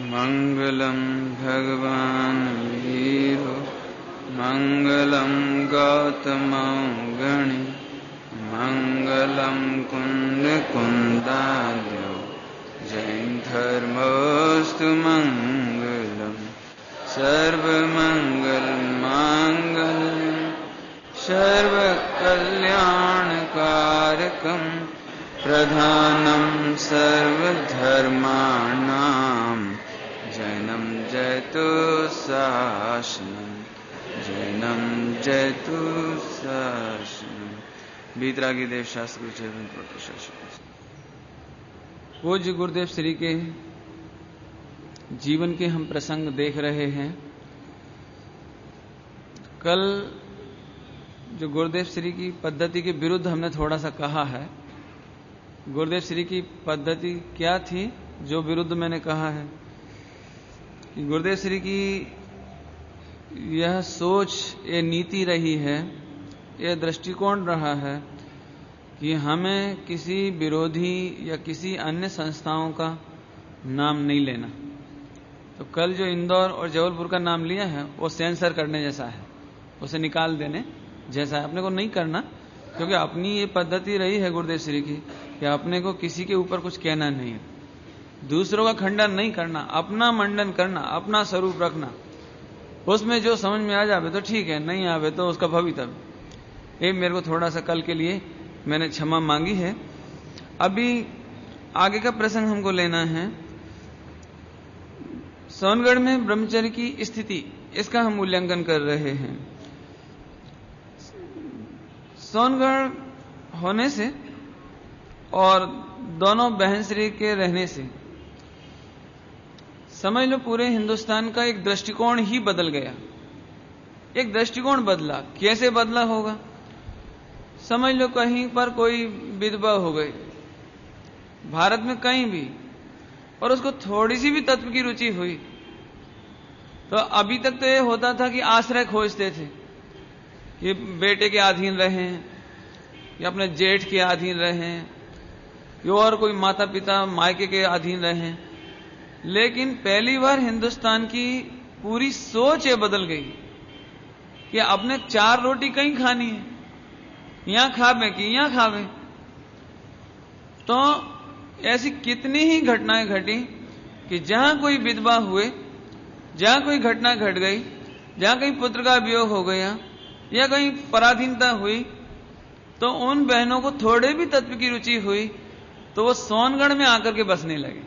मंगलम भगवान वीरो मंगलम गौतम गणि मंगलम कुंद कुंदाद्यो जैन धर्मोस्तु मंगलम सर्वमंगल मांगल्यम सर्वकल्याणकारकम प्रधानम सर्वधर्माणां जैनम जयतु शासनम जैनम जयतु शासनम। बीतरागी देव शास्त्र पूज्य गुरुदेव श्री के जीवन के हम प्रसंग देख रहे हैं। कल जो गुरुदेव श्री की पद्धति के विरुद्ध हमने थोड़ा सा कहा है। गुरुदेव श्री की पद्धति क्या थी जो विरुद्ध मैंने कहा है कि गुरुदेव श्री की यह सोच, ये नीति रही है, यह दृष्टिकोण रहा है कि हमें किसी विरोधी या किसी अन्य संस्थाओं का नाम नहीं लेना। तो कल जो इंदौर और जबलपुर का नाम लिया है वो सेंसर करने जैसा है, उसे निकाल देने जैसा है। अपने को नहीं करना, क्योंकि अपनी ये पद्धति रही है गुरुदेव श्री की कि अपने को किसी के ऊपर कुछ कहना नहीं है, दूसरों का खंडन नहीं करना, अपना मंडन करना, अपना स्वरूप रखना। उसमें जो समझ में आ जावे तो ठीक है, नहीं आवे तो उसका भवितव्य। ये मेरे को थोड़ा सा कल के लिए मैंने क्षमा मांगी है। अभी आगे का प्रसंग हमको लेना है। सोनगढ़ में ब्रह्मचर्य की स्थिति, इसका हम मूल्यांकन कर रहे हैं। सोनगढ़ होने से और दोनों बहन श्री के रहने से समझ लो पूरे हिंदुस्तान का एक दृष्टिकोण ही बदल गया। एक दृष्टिकोण बदला। कैसे बदला होगा? समझ लो कहीं पर कोई विधवा हो गई, भारत में कहीं भी, और उसको थोड़ी सी भी तत्व की रुचि हुई, तो अभी तक तो ये होता था कि आश्रय खोजते थे, ये बेटे के अधीन रहें या अपने जेठ के अधीन रहें या और कोई माता पिता मायके के अधीन रहें। लेकिन पहली बार हिंदुस्तान की पूरी सोच ये बदल गई कि अपने 4 रोटी कहीं खानी है, यहां खावे कि यहां खावे। तो ऐसी कितनी ही घटनाएं घटी कि जहां कोई विधवा हुए, जहां कोई घटना घट गई, जहां कहीं पुत्र का वियोग हो गया या कहीं पराधीनता हुई, तो उन बहनों को थोड़े भी तत्व की रुचि हुई तो वो सोनगढ़ में आकर के बसने लगे।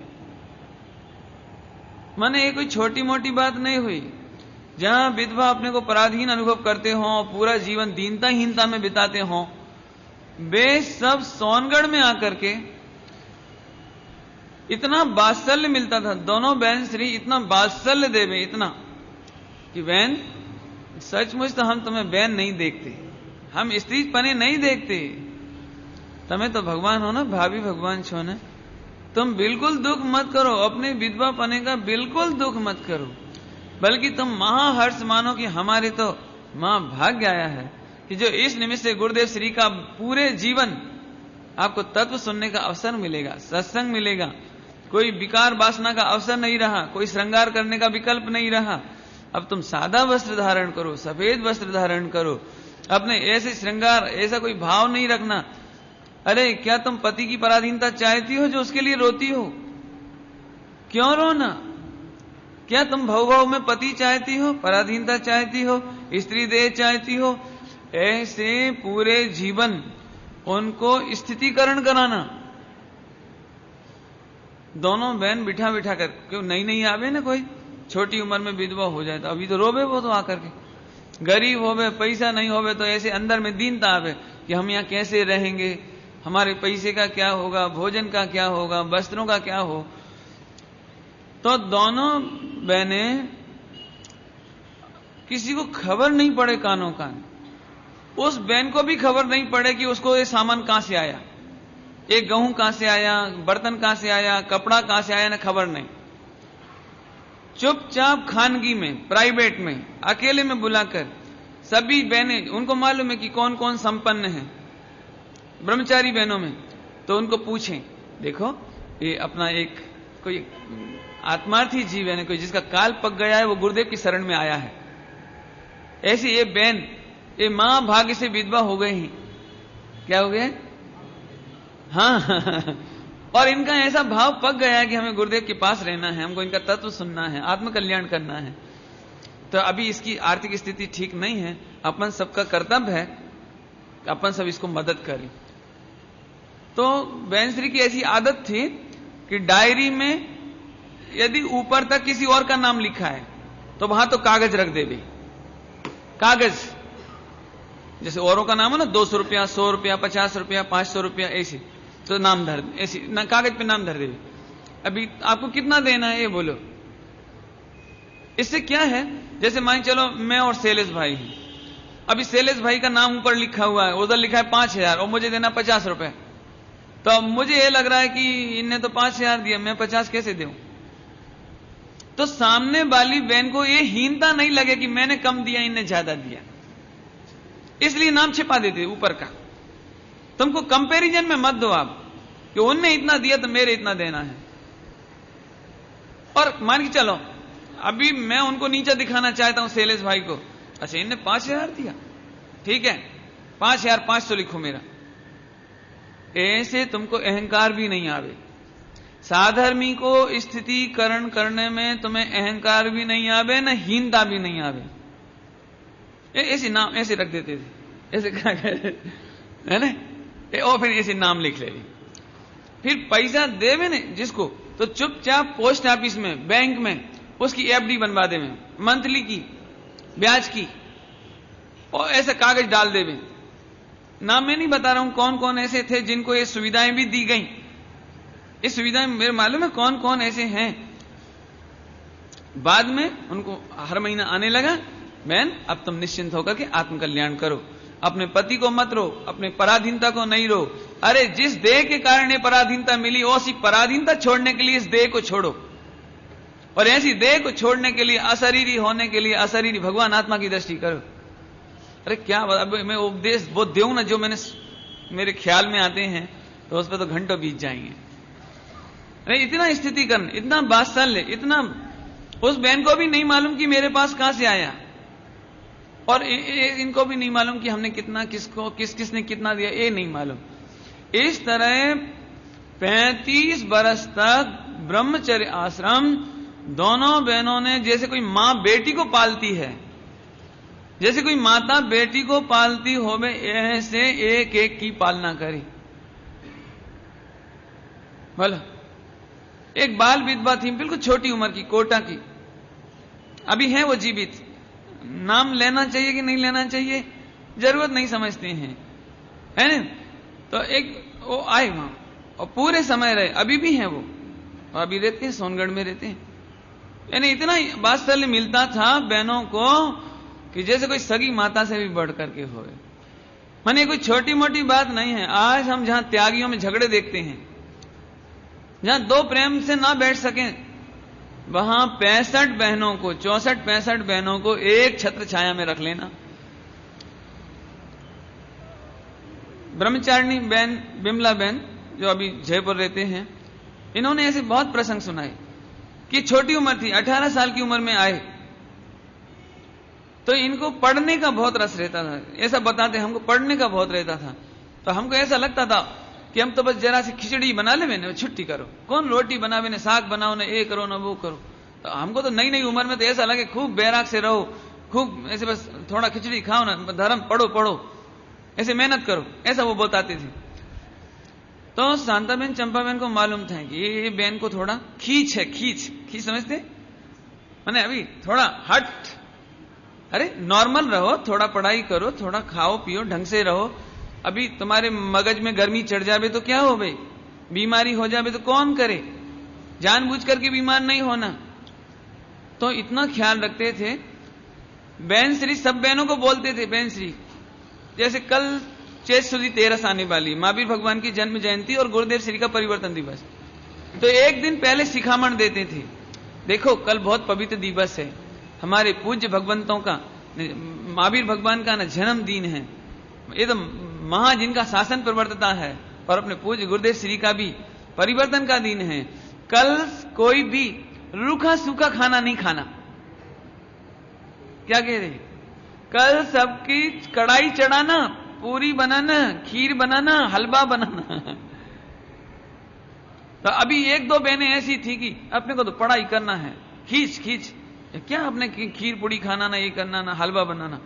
माने ये कोई छोटी मोटी बात नहीं हुई। जहां विधवा अपने को पराधीन अनुभव करते हों, पूरा जीवन दीनताहीनता में बिताते हों, वे सब सोनगढ़ में आकर के इतना वात्सल्य मिलता था। दोनों बहन श्री इतना वात्सल्य देवे, इतना कि बहन सचमुच तो हम तुम्हें बहन नहीं देखते, हम स्त्री पने नहीं देखते, तुम्हें तो भगवान हो ना, भाभी भगवान छो ना, तुम बिल्कुल दुख मत करो, अपने विधवा पने का बिल्कुल दुख मत करो, बल्कि तुम महाहर्ष मानो कि हमारे तो मां भाग्य आया है कि जो इस निमित्त से गुरुदेव श्री का पूरे जीवन आपको तत्व सुनने का अवसर मिलेगा, सत्संग मिलेगा, कोई विकार वासना का अवसर नहीं रहा, कोई श्रृंगार करने का विकल्प नहीं रहा। अब तुम सादा वस्त्र धारण करो, सफेद वस्त्र धारण करो, अपने ऐसे श्रृंगार, ऐसा कोई भाव नहीं रखना। अरे क्या तुम पति की पराधीनता चाहती हो जो उसके लिए रोती हो? क्यों रोना? क्या तुम भव में पति चाहती हो, पराधीनता चाहती हो, स्त्री देह चाहती हो? ऐसे पूरे जीवन उनको स्थितिकरण कराना। दोनों बहन बिठा बिठा कर, क्यों नहीं आवे ना, कोई छोटी उम्र में विधवा हो जाए तो अभी तो रोवे वो तो आकर के, गरीब होवे, पैसा नहीं होवे तो ऐसे अंदर में दीनता आवे कि हम यहाँ कैसे रहेंगे, हमारे पैसे का क्या होगा, भोजन का क्या होगा, वस्त्रों का क्या हो। तो दोनों बहनें, किसी को खबर नहीं पड़े कानों कान, उस बहन को भी खबर नहीं पड़े कि उसको ये सामान कहां से आया, एक गेहूं कहां से आया, बर्तन कहां से आया, कपड़ा कहां से आया, ना खबर नहीं। चुपचाप खानगी में, प्राइवेट में, अकेले में बुलाकर सभी बहनें, उनको मालूम है कि कौन कौन संपन्न है ब्रह्मचारी बहनों में, तो उनको पूछें, देखो ये अपना एक कोई आत्मार्थी जीव है ना, कोई जिसका काल पक गया है, वो गुरुदेव की शरण में आया है। ऐसी ये बहन, ये मां भाग्य से विधवा हो गए ही, क्या हो गए? हाँ और इनका ऐसा भाव पक गया है कि हमें गुरुदेव के पास रहना है, हमको इनका तत्व सुनना है, आत्म कल्याण करना है। तो अभी इसकी आर्थिक स्थिति ठीक नहीं है, अपन सबका कर्तव्य है अपन सब इसको मदद करें। तो बहन श्री की ऐसी आदत थी कि डायरी में यदि ऊपर तक किसी और का नाम लिखा है तो वहां तो कागज रख दे भाई, कागज, जैसे औरों का नाम हो ना, 200 रुपया, 100 रुपया, 50 रुपया, 500 रुपया, ऐसे तो नाम धर, ऐसी ना कागज पे नाम धर दे। अभी आपको कितना देना है ये बोलो। इससे क्या है, जैसे मान चलो मैं और शैलेश भाई हैं, अभी शैलेश भाई का नाम ऊपर लिखा हुआ है, उधर लिखा है 5000 और मुझे देना 50 रुपए, तो अब मुझे ये लग रहा है कि इनने तो 5000 दिया, मैं 50 कैसे दूं? तो सामने वाली बहन को ये हीनता नहीं लगे कि मैंने कम दिया, इनने ज्यादा दिया, इसलिए नाम छिपा देते ऊपर का। तुमको कंपैरिजन में मत दो आप कि उनने इतना दिया तो मेरे इतना देना है। और मान के चलो अभी मैं उनको नीचा दिखाना चाहता हूं शैलेश भाई को, अच्छा इनने 5000 दिया, ठीक है 5500 लिखो मेरा। ऐसे तुमको अहंकार भी नहीं आवे, साधर्मी को स्थितिकरण करने में तुम्हें अहंकार भी नहीं आवे, न हीनता भी नहीं आवे। ऐसे नाम ऐसे रख देते थे, ऐसे क्या है ना, और फिर ऐसे नाम लिख ले। फिर पैसा देवे ने जिसको, तो चुपचाप पोस्ट ऑफिस में, बैंक में उसकी एफडी बनवा देवे, मंथली की, ब्याज की, और ऐसे कागज डाल देवे। नाम मैं नहीं बता रहा हूं कौन कौन ऐसे थे जिनको ये सुविधाएं भी दी गई। ये सुविधाएं मेरे मालूम है कौन कौन ऐसे हैं। बाद में उनको हर महीना आने लगा, बहन अब तुम निश्चिंत होकर के आत्म कल्याण करो, अपने पति को मत रो, अपने पराधीनता को नहीं रो। अरे जिस देह के कारण ये पराधीनता मिली, उसी पराधीनता छोड़ने के लिए इस देह को छोड़ो, और ऐसी देह को छोड़ने के लिए, अशरीरी होने के लिए, अशरीरी भगवान आत्मा की दृष्टि करो। अरे क्या अब मैं उपदेश वो देऊं ना जो मैंने मेरे ख्याल में आते हैं, तो उस पर तो घंटों बीत जाएंगे। अरे इतना स्थिति करना, इतना वात्सल्य, इतना, उस बहन को भी नहीं मालूम कि मेरे पास कहां से आया, और इनको भी नहीं मालूम कि हमने कितना, किसको, किसने कितना दिया, ये नहीं मालूम। इस तरह 35 बरस तक ब्रह्मचर्य आश्रम दोनों बहनों ने, जैसे कोई मां बेटी को पालती है, जैसे कोई माता बेटी को पालती हो, ऐसे एक एक की पालना करी। बोलो, एक बाल विधवा थी, बिल्कुल छोटी उम्र की, कोटा की, अभी है वो जीवित। नाम लेना चाहिए कि नहीं लेना चाहिए, जरूरत नहीं समझते हैं, है ना। तो एक वो आए वहां और पूरे समय रहे, अभी भी हैं वो, और अभी रहते हैं सोनगढ़ में रहते हैं। यानी इतना वात्सल्य मिलता था बहनों को कि जैसे कोई सगी माता से भी बढ़ करके हो। माने कोई छोटी मोटी बात नहीं है। आज हम जहां त्यागियों में झगड़े देखते हैं, जहां दो प्रेम से ना बैठ सके, वहां 65 बहनों को, 64-65 बहनों को एक छत्र छाया में रख लेना। ब्रह्मचारिणी बहन बिमला बहन जो अभी जयपुर रहते हैं, इन्होंने ऐसे बहुत प्रसंग सुनाए कि छोटी उम्र थी, 18 साल की उम्र में आए, तो इनको पढ़ने का बहुत रस रहता था। ऐसा बताते हमको पढ़ने का बहुत रहता था। तो हमको ऐसा लगता था कि हम तो बस जरा सी खिचड़ी बना ले, मैंने छुट्टी करो, कौन रोटी बनावे ने, साग बनाओ ने, ये करो ना वो करो। तो हमको तो नई नई उम्र में तो ऐसा लगे खूब बैराग से रहो, खूब ऐसे बस थोड़ा खिचड़ी खाओ ना, धर्म पढ़ो पढ़ो, ऐसे मेहनत करो, ऐसा वो बताते थे। तो शांताबेन चंपाबेन को मालूम था कि ये बहन को थोड़ा खींच है, खींच समझते, मैंने अभी थोड़ा हट, अरे नॉर्मल रहो, थोड़ा पढ़ाई करो, थोड़ा खाओ पियो, ढंग से रहो। अभी तुम्हारे मगज में गर्मी चढ़ जावे तो क्या हो भाई, बीमारी हो जावे तो कौन करे, जानबूझ करके बीमार नहीं होना। तो इतना ख्याल रखते थे। बहन श्री सब बहनों को बोलते थे बहन श्री। जैसे कल चैत सुदी 13 आने वाली, महावीर भगवान की जन्म जयंती और गुरुदेव श्री का परिवर्तन दिवस, तो एक दिन पहले शिखामण देते थे, देखो कल बहुत पवित्र दिवस है, हमारे पूज्य भगवंतों का, महावीर भगवान का ना जन्मदिन है, एकदम महा जिनका शासन प्रवर्तता है, और अपने पूज्य गुरुदेव श्री का भी परिवर्तन का दिन है। कल कोई भी रूखा सूखा खाना नहीं खाना। क्या कह रहे? कल सबकी कढ़ाई चढ़ाना, पूरी बनाना, खीर बनाना, हलवा बनाना। तो अभी एक दो बहनें ऐसी थी कि अपने को तो पढ़ाई करना है, खींच खींच, क्या अपने खीर पूड़ी खाना ना, ये करना ना, हलवा बनाना।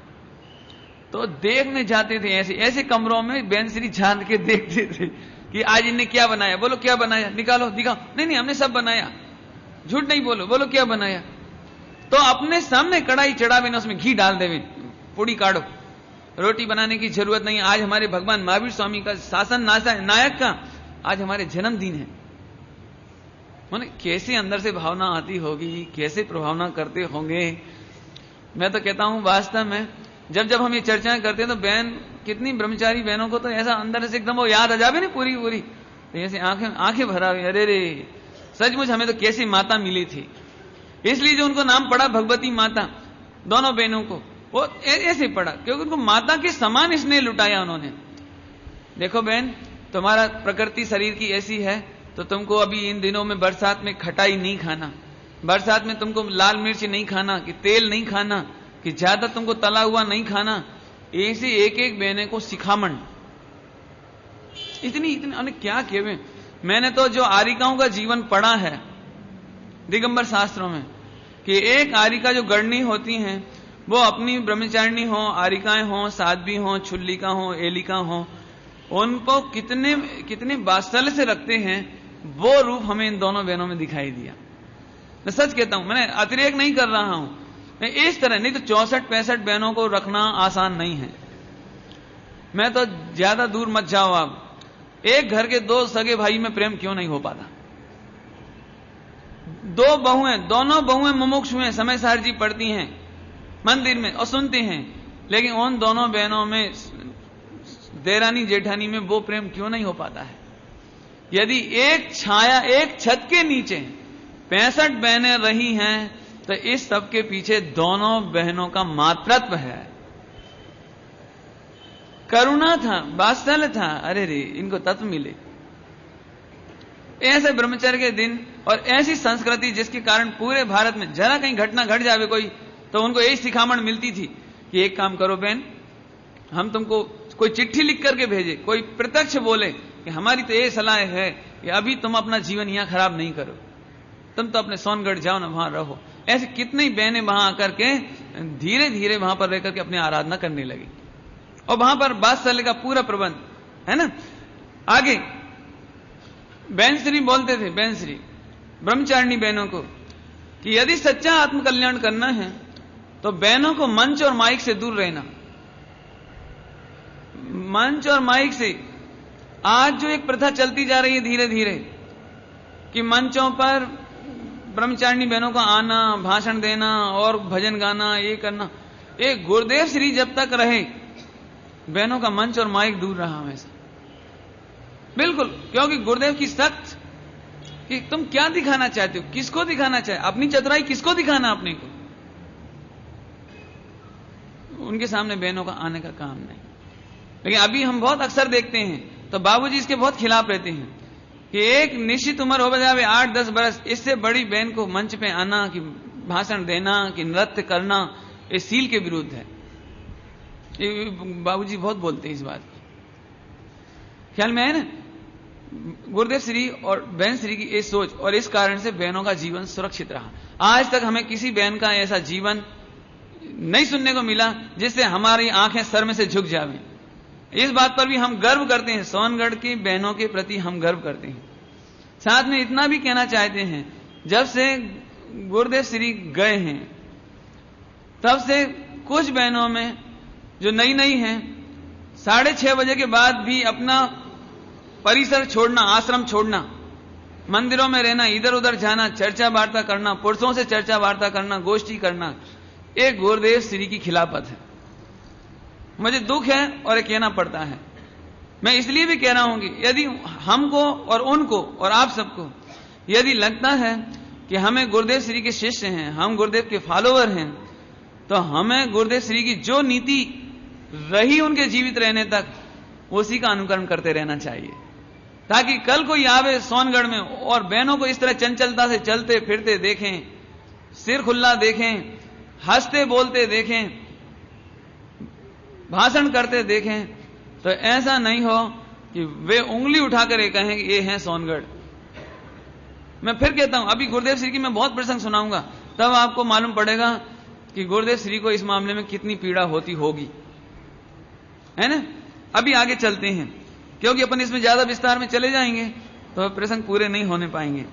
तो देखने जाते थे ऐसे ऐसे कमरों में, बहन श्री झांक के देखते थे कि आज इनने क्या बनाया, बोलो क्या बनाया, निकालो दिखाओ, नहीं नहीं हमने सब बनाया, झूठ नहीं बोलो, बोलो क्या बनाया। तो अपने सामने कढ़ाई चढ़ावे ना, उसमें घी डाल देवे, पूड़ी काढ़ो, रोटी बनाने की जरूरत नहीं। आज हमारे भगवान महावीर स्वामी का शासन नायक का आज हमारे जन्मदिन है। माने कैसे अंदर से भावना आती होगी, कैसे प्रभावना करते होंगे। मैं तो कहता हूं वास्तव में जब जब हम ये चर्चाएं करते हैं तो बहन, कितनी ब्रह्मचारी बहनों को तो ऐसा अंदर से एकदम वो याद आ जावे ना पूरी पूरी, तो ऐसे आंखें भरावे, अरे रे सचमुच हमें तो कैसी माता मिली थी। इसलिए जो उनको नाम पड़ा भगवती माता, दोनों बहनों को वो ऐसे पड़ा क्योंकि उनको माता के समान स्नेह लुटाया उन्होंने। देखो बहन, तुम्हारा प्रकृति शरीर की ऐसी है तो तुमको अभी इन दिनों में बरसात में खटाई नहीं खाना, बरसात में तुमको लाल मिर्च नहीं खाना, कि तेल नहीं खाना, कि ज्यादा तुमको तला हुआ नहीं खाना। ऐसे एक एक बहने को सिखामण इतनी इतनी क्या कहवे। मैंने तो जो आरिकाओं का जीवन पढ़ा है दिगंबर शास्त्रों में, कि एक आरिका जो गढ़नी होती हैं वो अपनी ब्रह्मचारिणी हो, आरिकाएं हो, साध्वी हो, छुल्लिका हो, एलिका हो, उनको कितने कितने वात्सल्य से रखते हैं, वो रूप हमें इन दोनों बहनों में दिखाई दिया। मैं सच कहता हूं, मैंने अतिरेक नहीं कर रहा हूं, मैं इस तरह, नहीं तो 64-65 बहनों को रखना आसान नहीं है। मैं तो ज्यादा दूर मत जाओ आप, एक घर के दो सगे भाई में प्रेम क्यों नहीं हो पाता। दो बहुएं, दोनों बहुएं मुमुक्षु हैं, समय सार जी पढ़ती हैं मंदिर में और सुनती हैं, लेकिन उन दोनों बहनों में, देरानी जेठानी में वो प्रेम क्यों नहीं हो पाता है। यदि एक छाया, एक छत के नीचे 65 बहनें रही हैं तो इस सब के पीछे दोनों बहनों का मातृत्व है, करुणा था, वात्सल्य था। अरे रे, इनको तत्व मिले। ऐसे ब्रह्मचर्य के दिन और ऐसी संस्कृति जिसके कारण पूरे भारत में जरा कहीं घटना घट जावे कोई, तो उनको यही सिखामण मिलती थी कि एक काम करो बहन, हम तुमको कोई चिट्ठी लिख करके भेजे, कोई प्रत्यक्ष बोले कि हमारी तो ये सलाह है कि अभी तुम अपना जीवन यहां खराब नहीं करो, तुम तो अपने सोनगढ़ जाओ ना, वहां रहो। ऐसे कितनी बहनें वहां आकर के धीरे धीरे वहां पर रहकर के अपनी आराधना करने लगी, और वहां पर वात्सल्य का पूरा प्रबंध है ना। आगे बहन श्री बोलते थे, बहन श्री ब्रह्मचारिणी बहनों को, कि यदि सच्चा आत्मकल्याण करना है तो बहनों को मंच और माइक से दूर रहना। मंच और माइक से आज जो एक प्रथा चलती जा रही है धीरे धीरे, कि मंचों पर ब्रह्मचारिणी बहनों को आना, भाषण देना और भजन गाना, ये करना, एक गुरुदेव श्री जब तक रहे बहनों का मंच और माइक दूर रहा हमेशा, बिल्कुल। क्योंकि गुरुदेव की सख्त कि तुम क्या दिखाना चाहते हो, किसको दिखाना चाहे, अपनी चतुराई किसको दिखाना, अपने को, उनके सामने बहनों का आने का काम नहीं। लेकिन अभी हम बहुत अक्सर देखते हैं तो बाबूजी इसके बहुत खिलाफ रहते हैं कि एक निश्चित उम्र हो जाए 8-10 बरस, इससे बड़ी बहन को मंच पे आना, कि भाषण देना, कि नृत्य करना, ये सील के विरुद्ध है। बाबूजी बहुत बोलते हैं इस बात की, ख्याल में है ना। गुरुदेव श्री और बहन श्री की ये सोच, और इस कारण से बहनों का जीवन सुरक्षित रहा। आज तक हमें किसी बहन का ऐसा जीवन नहीं सुनने को मिला जिससे हमारी आंखें सर में से झुक जावें। इस बात पर भी हम गर्व करते हैं, सोनगढ़ की बहनों के प्रति हम गर्व करते हैं। साथ में इतना भी कहना चाहते हैं, जब से गुरुदेव श्री गए हैं तब से कुछ बहनों में जो नई नई हैं, 6:30 बजे के बाद भी अपना परिसर छोड़ना, आश्रम छोड़ना, मंदिरों में रहना, इधर उधर जाना, चर्चा वार्ता करना, पुरुषों से चर्चा वार्ता करना, गोष्ठी करना, एक गुरुदेव श्री की खिलाफत है। मुझे दुख है और ये कहना पड़ता है। मैं इसलिए भी कह रहा हूं कि यदि हमको और उनको और आप सबको यदि लगता है कि हमें गुरुदेव श्री के शिष्य हैं, हम गुरुदेव के फॉलोअर हैं, तो हमें गुरुदेव श्री की जो नीति रही उनके जीवित रहने तक, उसी का अनुकरण करते रहना चाहिए। ताकि कल कोई आवे सोनगढ़ में और बहनों को इस तरह चंचलता से चलते फिरते देखें, सिर खुला देखें, हंसते बोलते देखें, भाषण करते देखें, तो ऐसा नहीं हो कि वे उंगली उठाकर ये कहें कि ये है सोनगढ़। मैं फिर कहता हूं, अभी गुरुदेव श्री की मैं बहुत प्रसंग सुनाऊंगा, तब आपको मालूम पड़ेगा कि गुरुदेव श्री को इस मामले में कितनी पीड़ा होती होगी, है ना। अभी आगे चलते हैं, क्योंकि अपन इसमें ज्यादा विस्तार में चले जाएंगे तो प्रसंग पूरे नहीं होने पाएंगे।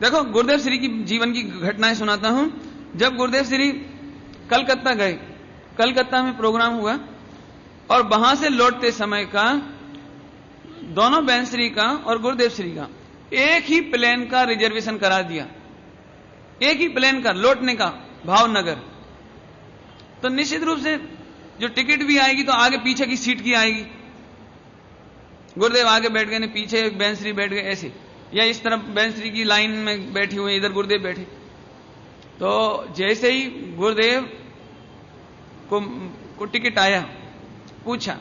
देखो, गुरुदेव श्री की जीवन की घटनाएं सुनाता हूं। जब गुरुदेव श्री कलकत्ता गए, कलकत्ता में प्रोग्राम हुआ और वहां से लौटते समय का दोनों बहन श्री का और गुरुदेव श्री का एक ही प्लेन का रिजर्वेशन करा दिया, एक ही प्लेन का लौटने का, भावनगर। तो निश्चित रूप से जो टिकट भी आएगी तो आगे पीछे की सीट की आएगी। गुरुदेव आगे बैठ गए, पीछे एक बहन श्री बैठ गए ऐसे, या इस तरफ बहन श्री की लाइन में बैठी हुई, इधर गुरुदेव बैठे। तो जैसे ही गुरुदेव को टिकट आया, पूछा,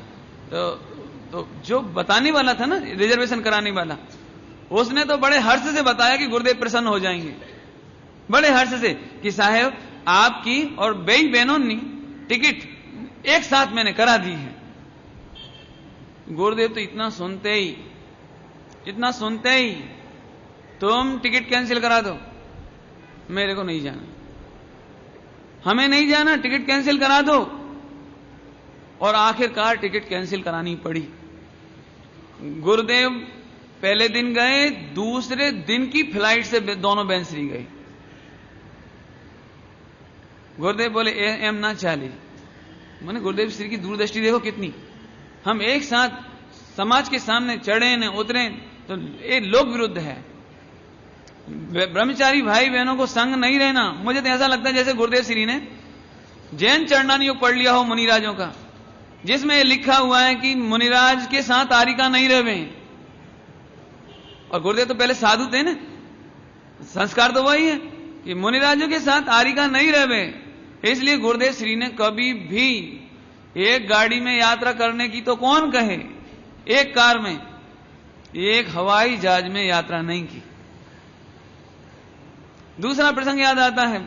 तो जो बताने वाला था ना, रिजर्वेशन कराने वाला, उसने तो बड़े हर्ष से बताया कि गुरुदेव प्रसन्न हो जाएंगे, बड़े हर्ष से, कि साहब आपकी और बेई बहनों ने टिकट एक साथ मैंने करा दी है। गुरुदेव तो इतना सुनते ही, तुम टिकट कैंसिल करा दो, मेरे को नहीं जाना, हमें नहीं जाना, टिकट कैंसिल करा दो। और आखिरकार टिकट कैंसिल करानी पड़ी। गुरुदेव पहले दिन गए, दूसरे दिन की फ्लाइट से दोनों बहन श्री गए। गुरुदेव बोले एम ना चाली। मैंने गुरुदेव श्री की दूरदृष्टि देखो कितनी। हम एक साथ समाज के सामने चढ़े न उतरे तो ये लोक विरुद्ध है। ब्रह्मचारी भाई बहनों को संग नहीं रहना। मुझे तो ऐसा लगता है जैसे गुरुदेव श्री ने जैन चरणानी योग पढ़ लिया हो मुनिराजों का, जिसमें लिखा हुआ है कि मुनिराज के साथ आरिका नहीं रहे। और गुरुदेव तो पहले साधु थे ना, संस्कार तो वही है कि मुनिराजों के साथ आरिका नहीं रहे। इसलिए गुरुदेव श्री ने कभी भी एक गाड़ी में यात्रा करने की तो कौन कहे, एक कार में, एक हवाई जहाज में यात्रा नहीं की। दूसरा प्रसंग याद आता है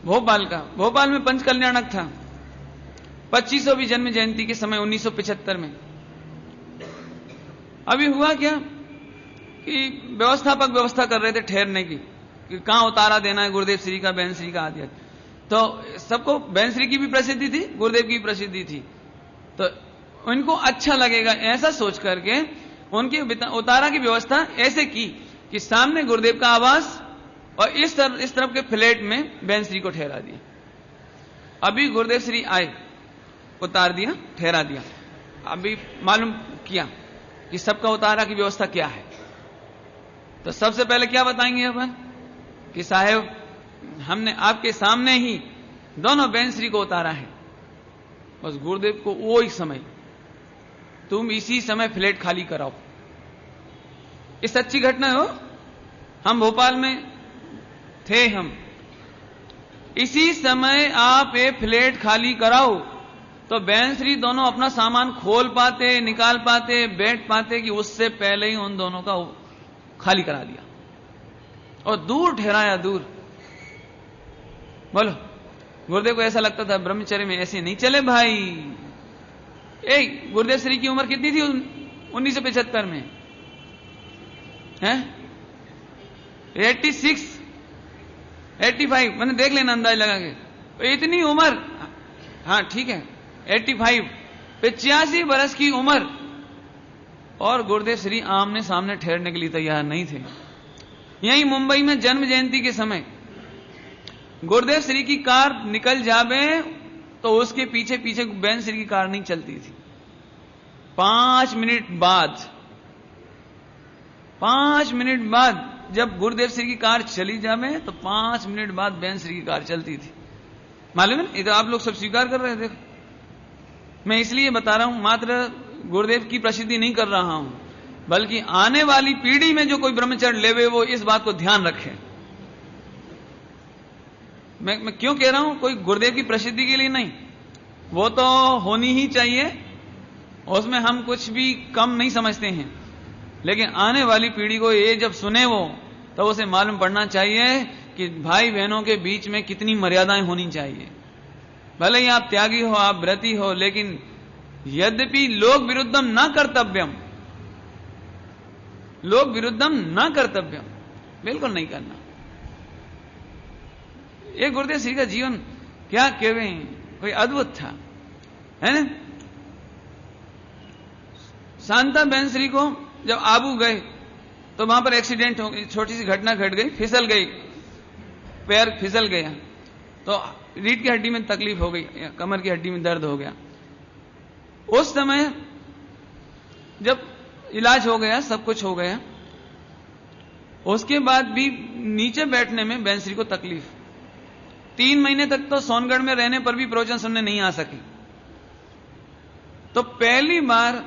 भोपाल का। भोपाल में पंच कल्याणक था, 25वीं जन्म जयंती के समय 1975 में। अभी हुआ क्या कि व्यवस्थापक व्यवस्था कर रहे थे ठहरने की, कि कहां उतारा देना है गुरुदेव श्री का, बहन श्री का आदि। तो सबको बहन श्री की भी प्रसिद्धि थी, गुरुदेव की भी प्रसिद्धि थी, तो उनको अच्छा लगेगा ऐसा सोच करके उनकी उतारा की व्यवस्था ऐसे की कि सामने गुरुदेव का आवास और इस तरफ के फ्लैट में बहन श्री को ठहरा दिया। अभी गुरुदेव श्री आए, उतार दिया, ठहरा दिया। अभी मालूम किया कि सबका उतारा की व्यवस्था क्या है। तो सबसे पहले क्या बताएंगे अपन कि साहेब हमने आपके सामने ही दोनों बहन श्री को उतारा है। बस गुरुदेव को वो ही समय, तुम इसी समय फ्लैट खाली कराओ। ये सच्ची घटना हो, हम भोपाल में थे, हम इसी समय आप ये फ्लैट खाली कराओ तो बहन श्री दोनों अपना सामान खोल पाते, निकाल पाते, बैठ पाते कि उससे पहले ही उन दोनों का खाली करा दिया और दूर ठहराया, दूर। बोलो, गुरुदेव को ऐसा लगता था ब्रह्मचर्य में ऐसे नहीं चले भाई। गुरुदेव श्री की उम्र कितनी थी 1975 में? हैं 86, 85, मैंने देख लेना अंदाज लगा के। इतनी उम्र, हाँ ठीक है, 85, 85 वर्ष की उम्र, और गुरुदेव श्री आमने सामने ठहरने के लिए तैयार नहीं थे। यहीं मुंबई में जन्म जयंती के समय गुरुदेव श्री की कार निकल जावे तो उसके पीछे पीछे बहन श्री की कार नहीं चलती थी। 5 मिनट बाद जब गुरुदेव श्री की कार चली जावे तो 5 मिनट बाद बहन श्री की कार चलती थी। मालूम है, इधर आप लोग सब स्वीकार कर रहे हैं। देखो, मैं इसलिए बता रहा हूं, मात्र गुरुदेव की प्रसिद्धि नहीं कर रहा हूं, बल्कि आने वाली पीढ़ी में जो कोई ब्रह्मचर्य लेवे वो इस बात को ध्यान रखे। मैं क्यों कह रहा हूं, कोई गुरुदेव की प्रसिद्धि के लिए नहीं, वो तो होनी ही चाहिए, उसमें हम कुछ भी कम नहीं समझते हैं, लेकिन आने वाली पीढ़ी को ये जब सुने वो, तो उसे मालूम पड़ना चाहिए कि भाई बहनों के बीच में कितनी मर्यादाएं होनी चाहिए। भले ही आप त्यागी हो, आप व्रती हो, लेकिन यद्यपि लोक विरुद्धम न कर्तव्यम, लोक विरुद्धम न कर्तव्यम, बिल्कुल नहीं करना। एक गुरुदेव श्री का जीवन क्या कहवे, कोई अद्भुत था, है ना। शांता बहन श्री को जब आबू गए तो वहां पर एक्सीडेंट हो गई, छोटी सी घटना घट गई, फिसल गई, पैर फिसल गया, तो रीढ़ की हड्डी में तकलीफ हो गई, कमर की हड्डी में दर्द हो गया। उस समय जब इलाज हो गया, सब कुछ हो गया, उसके बाद भी नीचे बैठने में बहन श्री को तकलीफ। 3 महीने तक तो सोनगढ़ में रहने पर भी प्रवचन सुनने नहीं आ सकी। तो पहली बार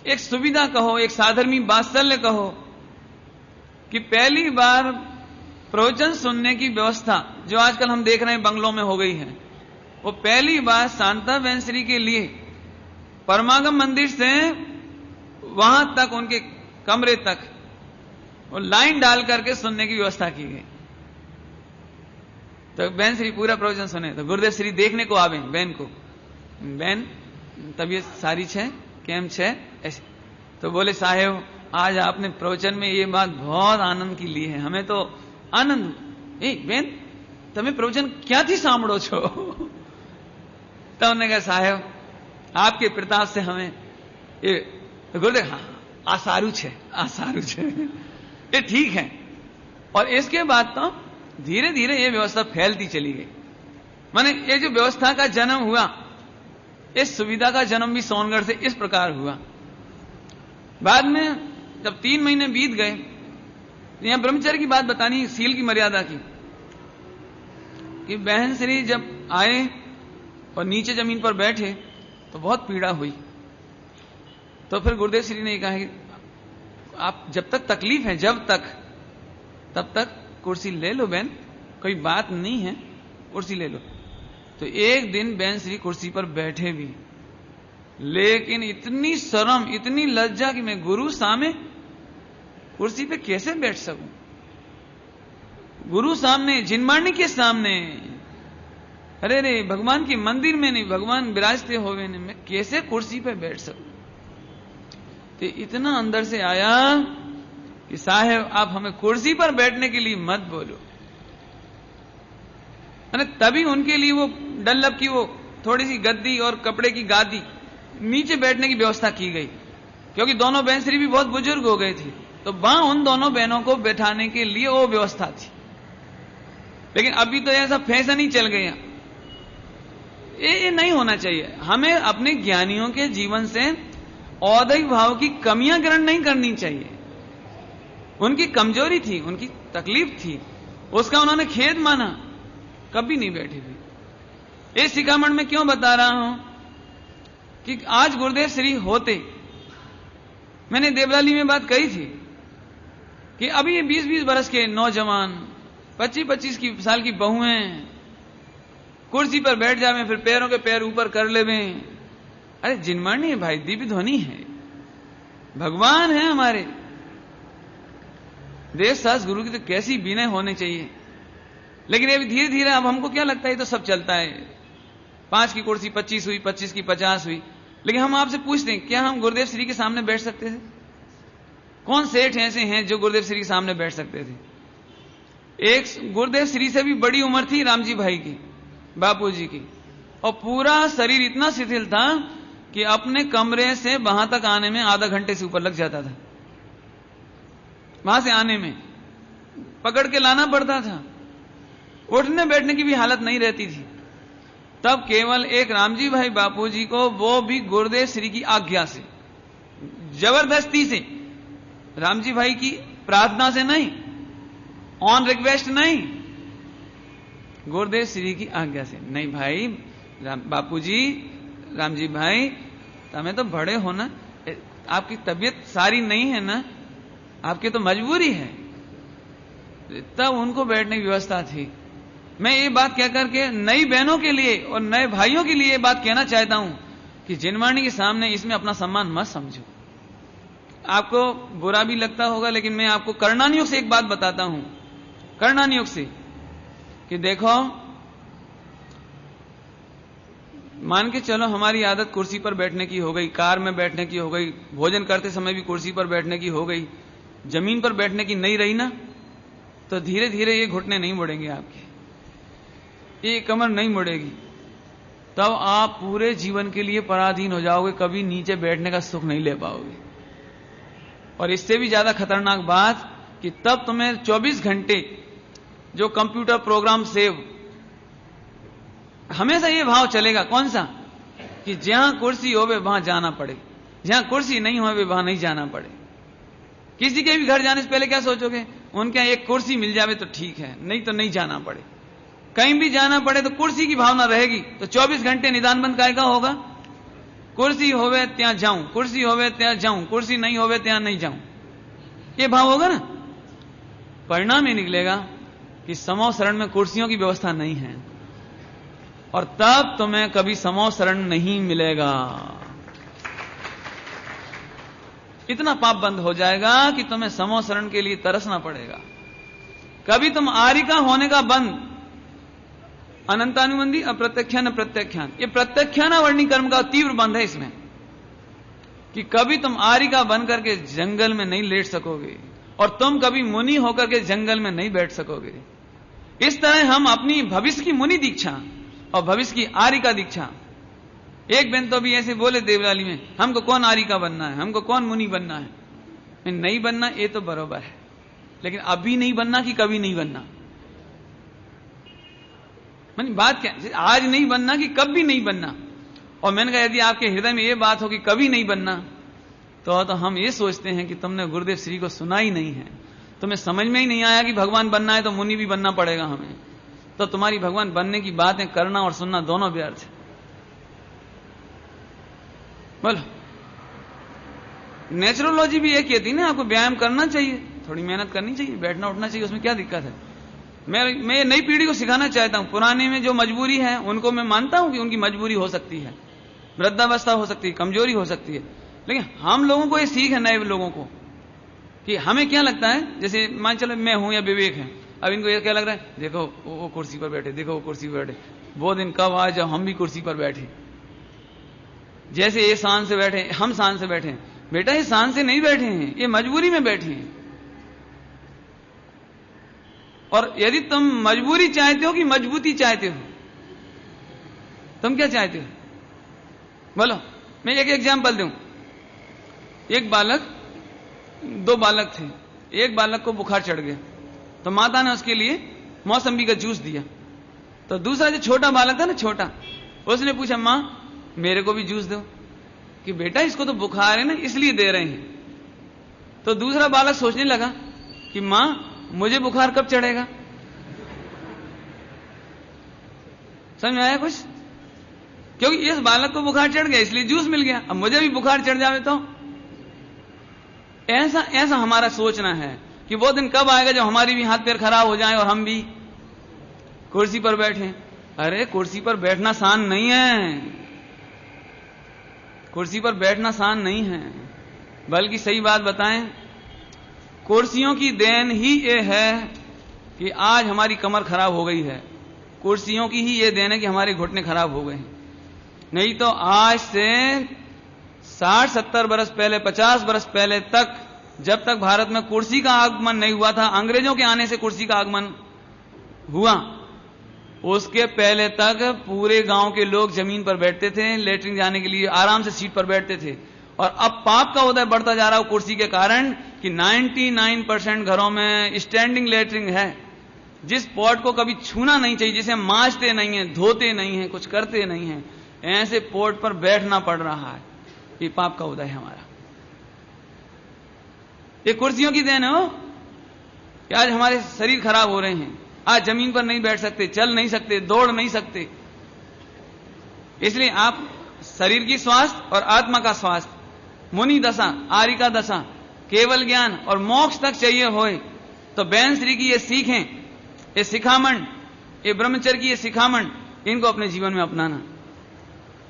एक सुविधा कहो, एक साधर्मी वात्सल्य कहो कि पहली बार प्रवचन सुनने की व्यवस्था जो आजकल हम देख रहे हैं बंगलों में हो गई है, वो पहली बार शांता बहन श्री के लिए परमागम मंदिर से वहां तक, उनके कमरे तक वो लाइन डाल करके सुनने की व्यवस्था की गई। तो बहन श्री पूरा प्रवचन सुने तो गुरुदेव श्री देखने को आवे बहन को, बहन तबीयत सारी छे, केम छे, ऐसे। तो बोले साहेब आज आपने प्रवचन में ये बात बहुत आनंद की ली है, हमें तो आनंद। ए बेन तमें प्रवचन क्या थी सांभळो छो? तो उन्होंने कहा साहेब आपके प्रताप से हमें ये, तो गुरुदेव हाँ आ सारू छे, आ सारू छे, ये ठीक है। और इसके बाद तो धीरे धीरे ये व्यवस्था फैलती चली गई। माने ये जो व्यवस्था का जन्म हुआ, इस सुविधा का जन्म भी सोनगढ़ से इस प्रकार हुआ। बाद में जब 3 महीने बीत गए, यहां ब्रह्मचर्य की बात बतानी, सील की मर्यादा की, कि बहन श्री जब आए और नीचे जमीन पर बैठे तो बहुत पीड़ा हुई। तो फिर गुरुदेव श्री ने कहा कि आप जब तक तकलीफ है, जब तक, तब तक कुर्सी ले लो बहन, कोई बात नहीं है, कुर्सी ले लो। तो एक दिन बहन श्री कुर्सी पर बैठे भी, लेकिन इतनी शर्म, इतनी लज्जा कि मैं गुरु सामने कुर्सी पे कैसे बैठ सकूं, गुरु सामने, जिनमानी के सामने, अरे रे भगवान के मंदिर में नहीं, भगवान विराजते होवे नहीं, मैं कैसे कुर्सी पे बैठ सकूं। तो इतना अंदर से आया कि साहेब आप हमें कुर्सी पर बैठने के लिए मत बोलो। अरे तभी उनके लिए वो डल्लब की वो थोड़ी सी गद्दी और कपड़े की गादी, नीचे बैठने की व्यवस्था की गई, क्योंकि दोनों बहन श्री भी बहुत बुजुर्ग हो गए थे, तो वहां उन दोनों बहनों को बैठाने के लिए वो व्यवस्था थी। लेकिन अभी तो ऐसा फैशन ही चल गया, ये नहीं होना चाहिए। हमें अपने ज्ञानियों के जीवन से औदैहिक भाव की कमियां ग्रहण नहीं करनी चाहिए। उनकी कमजोरी थी, उनकी तकलीफ थी, उसका उन्होंने खेद माना, कभी नहीं बैठी थी। इस शिखामण में क्यों बता रहा हूं कि आज गुरुदेव श्री होते, मैंने देवलाली में बात कही थी कि अभी ये 20-20 बरस के नौजवान, 25-25 साल की बहुएं कुर्सी पर बैठ जावे, फिर पैरों के पैर ऊपर कर लेवे। अरे जिनमानी है भाई, दिव्य ध्वनि है, भगवान है हमारे। देश सास गुरु की तो कैसी विनय होने चाहिए। लेकिन ये धीरे धीरे अब हमको क्या लगता है, तो सब चलता है, 5 की कुर्सी 25 हुई, 25 की 50 हुई। लेकिन हम आपसे पूछते हैं, क्या हम गुरुदेव श्री के सामने बैठ सकते थे? कौन सेठ ऐसे हैं जो गुरुदेव श्री के सामने बैठ सकते थे? एक गुरुदेव श्री से भी बड़ी उम्र थी रामजी भाई की, बापू जी की, और पूरा शरीर इतना शिथिल था कि अपने कमरे से वहां तक आने में आधा घंटे से ऊपर लग जाता था। वहां से आने में पकड़ के लाना पड़ता था, उठने बैठने की भी हालत नहीं रहती थी। तब केवल एक रामजी भाई बापू जी को, वो भी गुरुदेव श्री की आज्ञा से, जबरदस्ती से, रामजी भाई की प्रार्थना से नहीं, ऑन रिक्वेस्ट नहीं, गुरुदेव श्री की आज्ञा से, नहीं भाई बापूजी, रामजी भाई तमें तो बड़े हो ना, आपकी तबीयत सारी नहीं है ना, आपकी तो मजबूरी है। तब उनको बैठने की व्यवस्था थी। मैं ये बात कह करके नई बहनों के लिए और नए भाइयों के लिए ये बात कहना चाहता हूं कि जिनवाणी के सामने इसमें अपना सम्मान मत समझो। आपको बुरा भी लगता होगा, लेकिन मैं आपको कर्णानियोग से एक बात बताता हूं, कर्णानियोग से, कि देखो मान के चलो हमारी आदत कुर्सी पर बैठने की हो गई, कार में बैठने की हो गई, भोजन करते समय भी कुर्सी पर बैठने की हो गई, जमीन पर बैठने की नहीं रही ना, तो धीरे धीरे ये घुटने नहीं मुड़ेंगे आपके, ये कमर नहीं मुड़ेगी, तब आप पूरे जीवन के लिए पराधीन हो जाओगे, कभी नीचे बैठने का सुख नहीं ले पाओगे। और इससे भी ज्यादा खतरनाक बात कि तब तुम्हें 24 घंटे जो कंप्यूटर प्रोग्राम सेव, हमेशा ये भाव चलेगा, कौन सा, कि जहां कुर्सी हो वहां जाना पड़े, जहां कुर्सी नहीं हो वहां नहीं जाना पड़े। किसी के भी घर जाने से पहले क्या सोचोगे, उनके यहां एक कुर्सी मिल जावे तो ठीक है, नहीं तो नहीं जाना पड़े। कहीं भी जाना पड़े तो कुर्सी की भावना रहेगी, तो 24 घंटे निदान बंद काय का होगा, कुर्सी होवे त्यां जाऊं, कुर्सी होवे त्यां जाऊं, कुर्सी नहीं होवे त्यां नहीं जाऊं, ये भाव होगा ना। परिणाम ये निकलेगा कि समूह शरण में कुर्सियों की व्यवस्था नहीं है, और तब तुम्हें कभी समूह शरण नहीं मिलेगा। इतना पाप बंद हो जाएगा कि तुम्हें समूह शरण के लिए तरसना पड़ेगा। कभी तुम आरिका होने का बंद, अनंतानुबंधी, अप्रत्यख्यान प्रत्याख्यान, ये प्रत्याख्यानावर्णी कर्म का तीव्र बंध है इसमें, कि कभी तुम आरिका बन करके जंगल में नहीं लेट सकोगे, और तुम कभी मुनि होकर के जंगल में नहीं बैठ सकोगे। इस तरह हम अपनी भविष्य की मुनि दीक्षा और भविष्य की आरिका दीक्षा, एक बेन तो भी ऐसे बोले देवलाली में, हमको कौन आरिका बनना है, हमको कौन मुनि बनना है। नहीं बनना ये तो बरोबर है, लेकिन अभी नहीं बनना कि कभी नहीं बनना, मैंने बात क्या, आज नहीं बनना कि कभी नहीं बनना। और मैंने कहा यदि आपके हृदय में ये बात हो कि कभी नहीं बनना, तो हम ये सोचते हैं कि तुमने गुरुदेव श्री को सुना ही नहीं है, तुम्हें समझ में ही नहीं आया कि भगवान बनना है तो मुनि भी बनना पड़ेगा हमें, तो तुम्हारी भगवान बनने की बातें करना और सुनना दोनों व्यर्थ है। बोलो, नेचुरोलॉजी भी ये कहती ना, आपको व्यायाम करना चाहिए, थोड़ी मेहनत करनी चाहिए, बैठना उठना चाहिए, उसमें क्या दिक्कत है। मैं नई पीढ़ी को सिखाना चाहता हूं, पुराने में जो मजबूरी है उनको मैं मानता हूं कि उनकी मजबूरी हो सकती है, वृद्धावस्था हो सकती है, कमजोरी हो सकती है, लेकिन हम लोगों को ये सीख है, नए लोगों को, कि हमें क्या लगता है, जैसे मान चलो मैं हूं या विवेक है, अब इनको ये क्या लग रहा है, देखो वो कुर्सी पर बैठे, देखो वो कुर्सी पर बैठे, वो दिन कब आए जब हम भी कुर्सी पर बैठे, जैसे ये शान से बैठे, हम शान से बैठे। बेटा ये शान से नहीं बैठे हैं, ये मजबूरी में बैठे हैं। और यदि तुम मजबूरी चाहते हो कि मजबूती चाहते हो, तुम क्या चाहते हो, बोलो। मैं एक एग्जाम्पल दूं, एक बालक, दो बालक थे, एक बालक को बुखार चढ़ गया, तो माता ने उसके लिए मौसम्बी का जूस दिया, तो दूसरा जो छोटा बालक था ना, छोटा, उसने पूछा मां मेरे को भी जूस दो, कि बेटा इसको तो बुखार है ना इसलिए दे रहे हैं। तो दूसरा बालक सोचने लगा कि मां मुझे बुखार कब चढ़ेगा, समझ में आया कुछ, क्योंकि इस बालक को बुखार चढ़ गया इसलिए जूस मिल गया, अब मुझे भी बुखार चढ़ जावे तो। ऐसा हमारा सोचना है कि वो दिन कब आएगा जब हमारी भी हाथ पैर खराब हो जाए और हम भी कुर्सी पर बैठे। अरे कुर्सी पर बैठना आसान नहीं है, कुर्सी पर बैठना आसान नहीं है, बल्कि सही बात बताएं, कुर्सियों की देन ही ये है कि आज हमारी कमर खराब हो गई है, कुर्सियों की ही ये देन है कि हमारे घुटने खराब हो गए हैं। नहीं तो आज से 60-70 बरस पहले, 50 बरस पहले तक, जब तक भारत में कुर्सी का आगमन नहीं हुआ था, अंग्रेजों के आने से कुर्सी का आगमन हुआ, उसके पहले तक पूरे गांव के लोग जमीन पर बैठते थे, लेटरिन जाने के लिए आराम से सीट पर बैठते थे। और अब पाप का उदय बढ़ता जा रहा है कुर्सी के कारण कि 99% घरों में स्टैंडिंग लेटरिन है, जिस पॉट को कभी छूना नहीं चाहिए, जिसे मांजते नहीं है, धोते नहीं है, कुछ करते नहीं है, ऐसे पॉट पर बैठना पड़ रहा है। ये पाप का उदय है हमारा, ये कुर्सियों की देन है हो कि आज हमारे शरीर खराब हो रहे हैं, आज जमीन पर नहीं बैठ सकते, चल नहीं सकते, दौड़ नहीं सकते। इसलिए आप शरीर की स्वास्थ्य और आत्मा का स्वास्थ्य, मुनि दशा, आरिका दशा, केवल ज्ञान और मोक्ष तक चाहिए होए तो बैन श्री की ये सीखें, ये शिखामण, ये ब्रह्मचर्य की ये शिखामण, इनको अपने जीवन में अपनाना।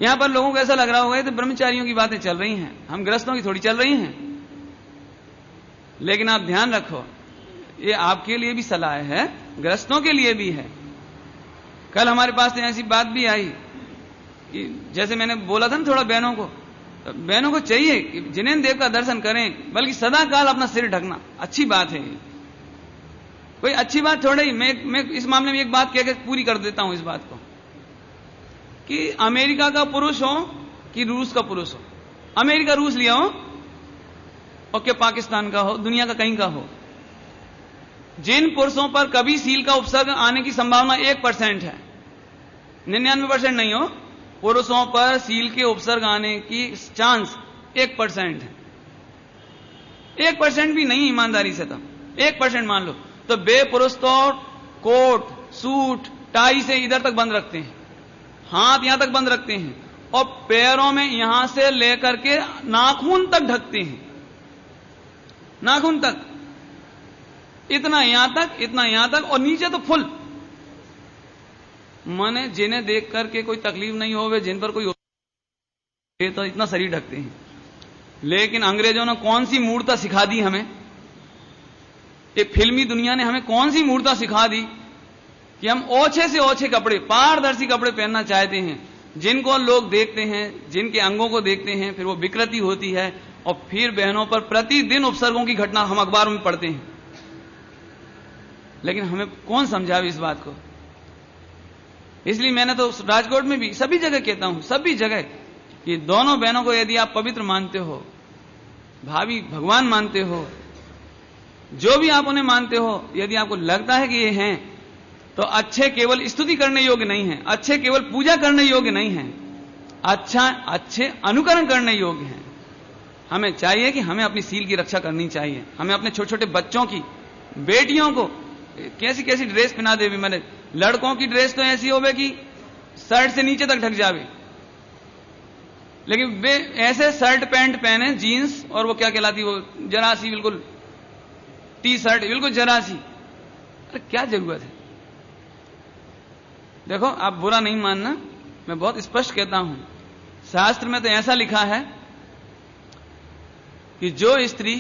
यहां पर लोगों को ऐसा लग रहा होगा तो ब्रह्मचारियों की बातें चल रही हैं, हम गृहस्थों की थोड़ी चल रही हैं। लेकिन आप ध्यान रखो, ये आपके लिए भी सलाह है, गृहस्थों के लिए भी है। कल हमारे पास ऐसी बात भी आई कि जैसे मैंने बोला था ना थोड़ा बहनों को, तो बहनों को चाहिए कि जिनेन्द्र देव का दर्शन करें, बल्कि सदा काल अपना सिर ढकना अच्छी बात है। कोई अच्छी बात थोड़ा ही, मैं इस मामले में एक बात कह के पूरी कर देता हूं इस बात को, कि अमेरिका का पुरुष हो कि रूस का पुरुष हो, अमेरिका रूस लिया हो और क्या पाकिस्तान का हो, दुनिया का कहीं का हो, जिन पुरुषों पर कभी सील का उपसर्ग आने की संभावना 1% है, 99% नहीं हो, पुरुषों पर सील के उपसर्ग आने की चांस 1% है। 1% भी नहीं, ईमानदारी से तो 1% मान लो, तो बेपुरुष तो कोट सूट टाई से इधर तक बंद रखते हैं, हाथ यहां तक बंद रखते हैं, और पैरों में यहां से लेकर के नाखून तक ढकते हैं, नाखून तक, इतना यहां तक, इतना यहां तक, और नीचे तो फुल। माने जिन्हें देख करके कोई तकलीफ नहीं होवे, जिन पर कोई तो इतना शरीर ढकते हैं। लेकिन अंग्रेजों ने कौन सी मूर्ता सिखा दी हमें, ये फिल्मी दुनिया ने हमें कौन सी मूर्ता सिखा दी कि हम ओछे से ओछे कपड़े, पारदर्शी कपड़े पहनना चाहते हैं, जिनको लोग देखते हैं, जिनके अंगों को देखते हैं, फिर वो विकृति होती है, और फिर बहनों पर प्रतिदिन उपसर्गों की घटना हम अखबारों में पढ़ते हैं। लेकिन हमें कौन समझावे इस बात को। इसलिए मैंने तो राजकोट में भी सभी जगह कहता हूं, सभी जगह, कि दोनों बहनों को यदि आप पवित्र मानते हो, भाभी भगवान मानते हो, जो भी आप उन्हें मानते हो, यदि आपको लगता है कि ये हैं, तो अच्छे केवल स्तुति करने योग्य नहीं है, अच्छे केवल पूजा करने योग्य नहीं है, अच्छे अनुकरण करने योग्य हैं। हमें चाहिए कि हमें अपनी सील की रक्षा करनी चाहिए। हमें अपने छोटे छोटे बच्चों की, बेटियों को कैसी कैसी ड्रेस पहना देवी। मैंने लड़कों की ड्रेस तो ऐसी होवे कि शर्ट से नीचे तक ढक जावे, लेकिन वे ऐसे शर्ट पैंट पहने, जीन्स, और वो क्या कहलाती, वो जरा सी बिल्कुल टी शर्ट, बिल्कुल जरा सी। अरे क्या जरूरत है। देखो, आप बुरा नहीं मानना, मैं बहुत स्पष्ट कहता हूं, शास्त्र में तो ऐसा लिखा है कि जो स्त्री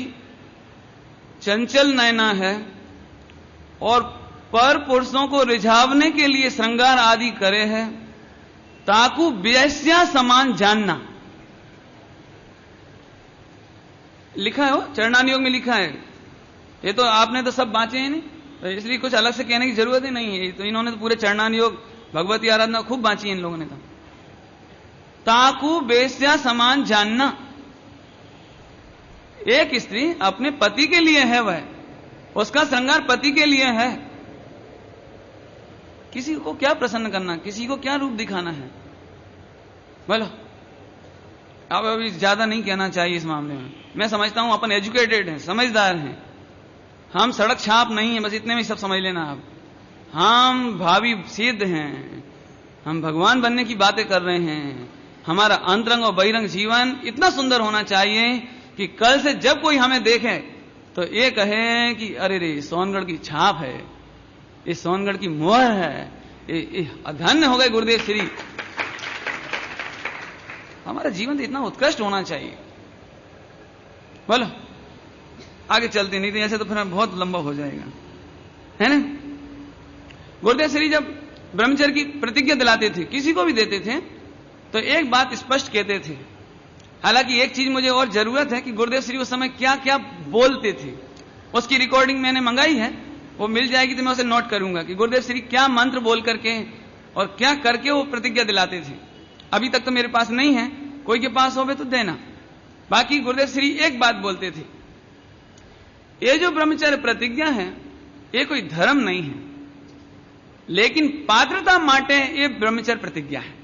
चंचल नयना है और पर पुरुषों को रिझावने के लिए श्रृंगार आदि करे है, ताकू वेश्या समान जानना। लिखा है, वो चरणान योग में लिखा है। ये तो आपने तो सब बांचे हैं नहीं, तो इसलिए कुछ अलग से कहने की जरूरत ही नहीं है। तो इन्होंने तो पूरे चरणान योग, भगवती आराधना खूब बांची है इन लोगों ने। तो ताकू वेश्या समान जानना, एक स्त्री अपने पति के लिए है, वह उसका श्रृंगार पति के लिए है। किसी को क्या प्रसन्न करना, किसी को क्या रूप दिखाना है, बोलो। अब अभी ज्यादा नहीं कहना चाहिए इस मामले में। मैं समझता हूं अपन एजुकेटेड हैं, समझदार हैं, हम सड़क छाप नहीं है, बस इतने में सब समझ लेना आप। हम भावी सिद्ध हैं, हम भगवान बनने की बातें कर रहे हैं। हमारा अंतरंग और बहिरंग जीवन इतना सुंदर होना चाहिए कि कल से जब कोई हमें देखे तो ये कहे कि अरे रे, सोनगढ़ की छाप है, ये सोनगढ़ की मोहर है, ये धन्य हो गए गुरुदेव श्री। हमारा जीवन इतना उत्कृष्ट होना चाहिए। बोलो, आगे चलते, नहीं तो ऐसे तो फिर बहुत लंबा हो जाएगा, है ना। गुरुदेव श्री जब ब्रह्मचर्य की प्रतिज्ञा दिलाते थे, किसी को भी देते थे, तो एक बात स्पष्ट कहते थे। हालांकि एक चीज मुझे और जरूरत है कि गुरुदेव श्री उस समय क्या क्या बोलते थे, उसकी रिकॉर्डिंग मैंने मंगाई है, वो मिल जाएगी तो मैं उसे नोट करूंगा कि गुरुदेव श्री क्या मंत्र बोल करके और क्या करके वो प्रतिज्ञा दिलाते थे। अभी तक तो मेरे पास नहीं है, कोई के पास होवे तो देना। बाकी गुरुदेव श्री एक बात बोलते थे, ये जो ब्रह्मचर्य प्रतिज्ञा है ये कोई धर्म नहीं है, लेकिन पात्रता माटे ये ब्रह्मचर्य प्रतिज्ञा है।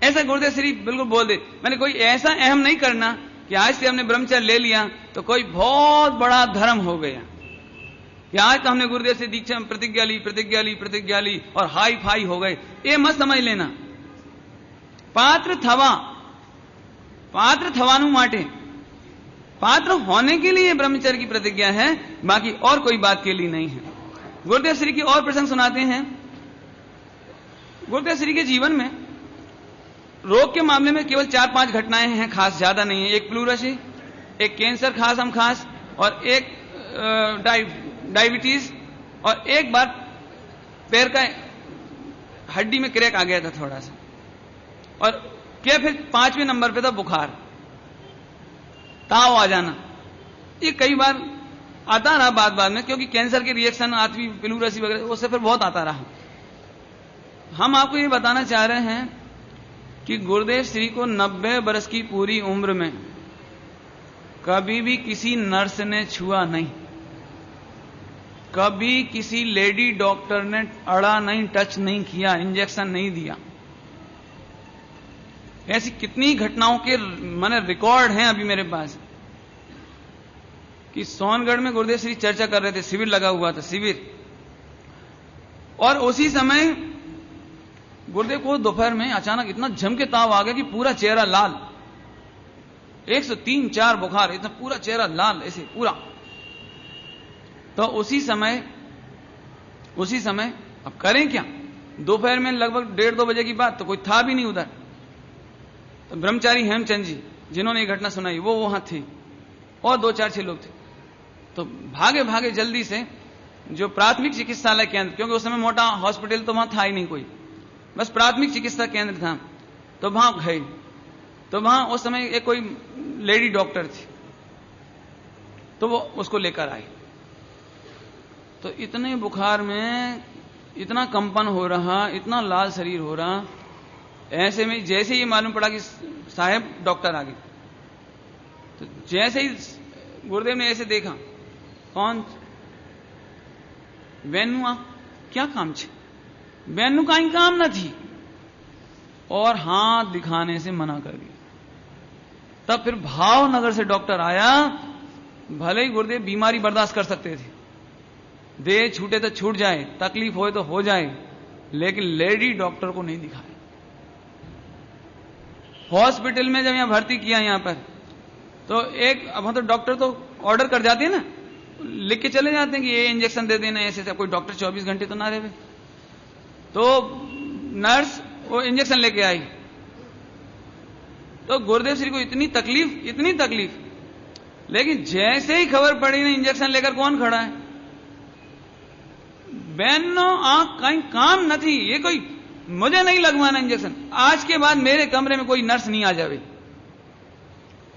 ऐसा गुरुदेव श्री बिल्कुल बोल दे। मैंने कोई ऐसा अहम नहीं करना कि आज से हमने ब्रह्मचर्य ले लिया तो कोई बहुत बड़ा धर्म हो गया, कि आज तो हमने गुरुदेव से दीक्षा में प्रतिज्ञा ली और हाई फाई हो गए। ये मत समझ लेना। पात्र थवानु माटे, पात्र होने के लिए ब्रह्मचर्य की प्रतिज्ञा है, बाकी और कोई बात के लिए नहीं है। गुरुदेव श्री की और प्रसंग सुनाते हैं। गुरुदेव श्री के जीवन में रोग के मामले में केवल 4-5 घटनाएं हैं, खास ज्यादा नहीं है। एक प्लूरसी, एक कैंसर खास और एक डायबिटीज, और एक बार पैर का हड्डी में क्रैक आ गया था थोड़ा सा, और क्या फिर 5वें नंबर पे था बुखार, ताव आ जाना। ये कई बार आता रहा बाद में, क्योंकि कैंसर के रिएक्शन आती, प्लूरसी वगैरह, उससे फिर बहुत आता रहा। हम आपको ये बताना चाह रहे हैं कि गुरुदेव श्री को 90 बरस की पूरी उम्र में कभी भी किसी नर्स ने छुआ नहीं, कभी किसी लेडी डॉक्टर ने अड़ा नहीं, टच नहीं किया, इंजेक्शन नहीं दिया। ऐसी कितनी घटनाओं के माने रिकॉर्ड हैं अभी मेरे पास, कि सोनगढ़ में गुरुदेव श्री चर्चा कर रहे थे, शिविर लगा हुआ था, शिविर, और उसी समय गुरुदेव को दोपहर में अचानक इतना जम के ताव आ गया कि पूरा चेहरा लाल, 103-4 बुखार, इतना पूरा चेहरा लाल ऐसे पूरा। तो उसी समय अब करें क्या, दोपहर में लगभग 1:30-2 बजे की बात, तो कोई था भी नहीं उधर। तो ब्रह्मचारी हेमचंद जी जिन्होंने ये घटना सुनाई वो वहां थे, और 2-4-6 लोग थे। तो भागे जल्दी से जो प्राथमिक चिकित्सालय केंद्र, क्योंकि उस समय मोटा हॉस्पिटल तो वहां था ही नहीं कोई, बस प्राथमिक चिकित्सा केंद्र था, तो वहां गए। तो वहां उस समय एक कोई लेडी डॉक्टर थी, तो वो उसको लेकर आई। तो इतने बुखार में इतना कंपन हो रहा, इतना लाल शरीर हो रहा, ऐसे में जैसे ही मालूम पड़ा कि साहब डॉक्टर आ गए, तो जैसे ही गुरुदेव ने ऐसे देखा, कौन बेनू आ, क्या काम छे, बेनू का काम नहीं, और हाथ दिखाने से मना कर दिया। तब फिर भावनगर से डॉक्टर आया। भले ही गुरुदेव बीमारी बर्दाश्त कर सकते थे, देह छूटे तो छूट जाए, तकलीफ होए तो हो जाए, लेकिन लेडी डॉक्टर को नहीं दिखाया। हॉस्पिटल में जब यहां भर्ती किया यहां पर, तो एक अब तो डॉक्टर तो ऑर्डर कर जाते हैं ना, लिख के चले जाते हैं कि ये इंजेक्शन दे देना, ऐसे कोई डॉक्टर 24 घंटे तो ना रहे। तो नर्स वो इंजेक्शन लेके आई, तो गुरुदेव श्री को इतनी तकलीफ, लेकिन जैसे ही खबर पड़ी ना इंजेक्शन लेकर कौन खड़ा है, बहनों आंख कहीं काम न थी, ये कोई मुझे नहीं लगवाना इंजेक्शन, आज के बाद मेरे कमरे में कोई नर्स नहीं आ जावे,